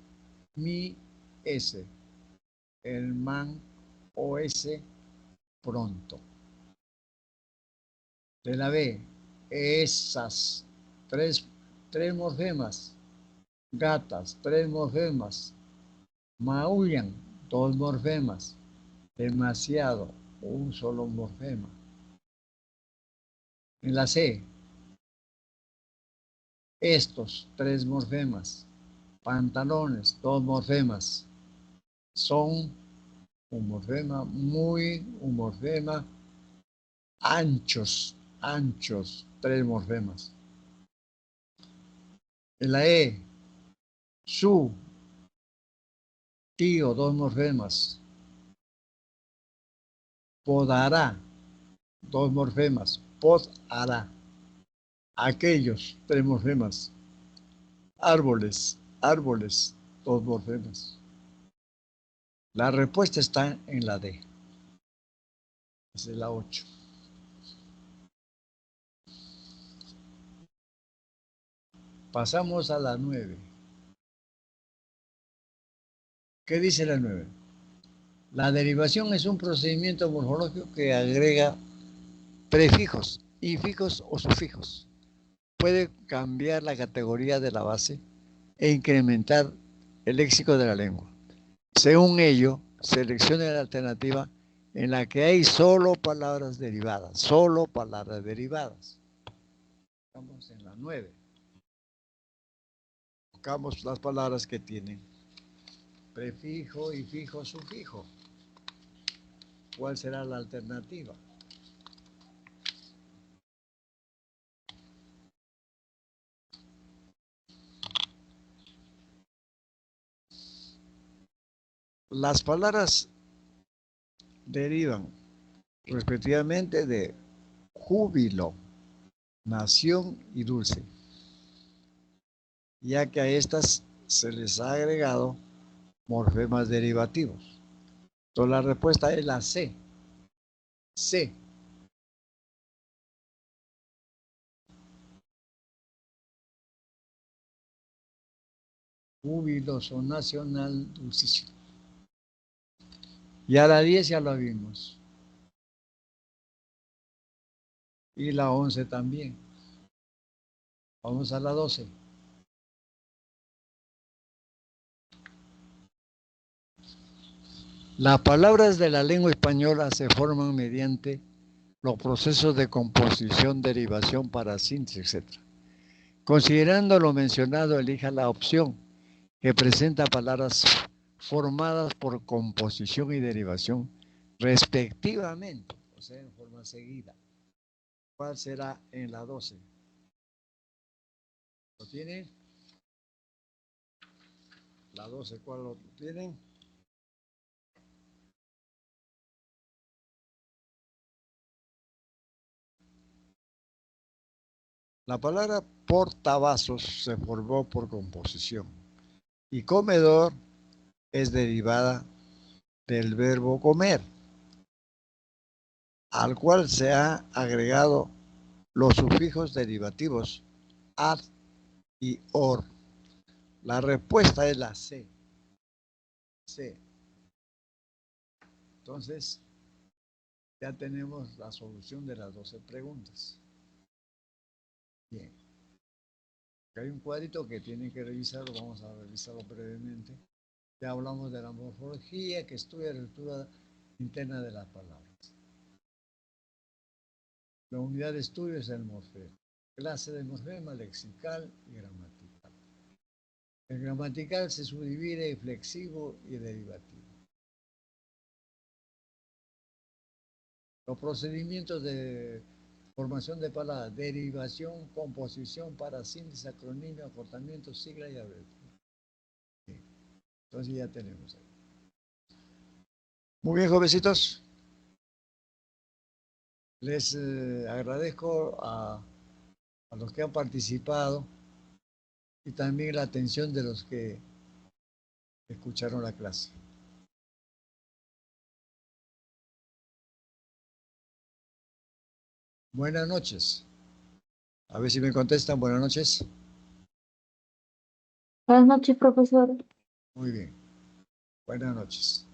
[SPEAKER 1] mi S. El man o S pronto. De la B. Esas. Tres morfemas. Gatas. 3 morfemas. Maullan. 2 morfemas. Demasiado. Un solo morfema. En la C. Estos 3 morfemas. Pantalones, 2 morfemas. Son un morfema anchos, 3 morfemas. En la E, su, tío, 2 morfemas. Podará, 2 morfemas. Podará. Aquellos, 3 morfemas. Árboles, 2 morfemas. La respuesta está en la D. Esa es la 8. Pasamos a la 9. ¿Qué dice la 9? La derivación es un procedimiento morfológico que agrega prefijos, infijos o sufijos. Puede cambiar la categoría de la base e incrementar el léxico de la lengua. Según ello, seleccione la alternativa en la que hay solo palabras derivadas, solo palabras derivadas. Estamos en la 9. Buscamos las palabras que tienen prefijo y fijo, sufijo. ¿Cuál será la alternativa? Las palabras derivan respectivamente de júbilo, nación y dulce, ya que a estas se les ha agregado morfemas derivativos. Entonces la respuesta es la C. C. Jubiloso, nacional, dulcísimo. Y a la 10 ya lo vimos. Y la 11 también. Vamos a la 12. Las palabras de la lengua española se forman mediante los procesos de composición, derivación, parasíntesis, etc. Considerando lo mencionado, elija la opción que presenta palabras formadas por composición y derivación respectivamente, o sea, en forma seguida. ¿Cuál será en la 12? ¿Lo tienen? La 12, ¿cuál lo tienen? La palabra portavasos se formó por composición y comedor es derivada del verbo comer, al cual se ha agregado los sufijos derivativos ad y or. La respuesta es la C. C. Entonces, ya tenemos la solución de las 12 preguntas. Bien. Hay un cuadrito que tienen que revisarlo, vamos a revisarlo brevemente. Ya hablamos de la morfología que estudia la estructura interna de las palabras. La unidad de estudio es el morfema. Clase de morfema, lexical y gramatical. El gramatical se subdivide en flexivo y derivativo. Los procedimientos de formación de palabras, derivación, composición, parasíntesis, acronimia, acortamiento, sigla y abreviatura. Entonces ya tenemos ahí. Muy bien, jovencitos. Les agradezco a los que han participado y también la atención de los que escucharon la clase. Buenas noches. A ver si me contestan. Buenas noches.
[SPEAKER 2] Buenas noches, profesor.
[SPEAKER 1] Muy bien. Buenas noches.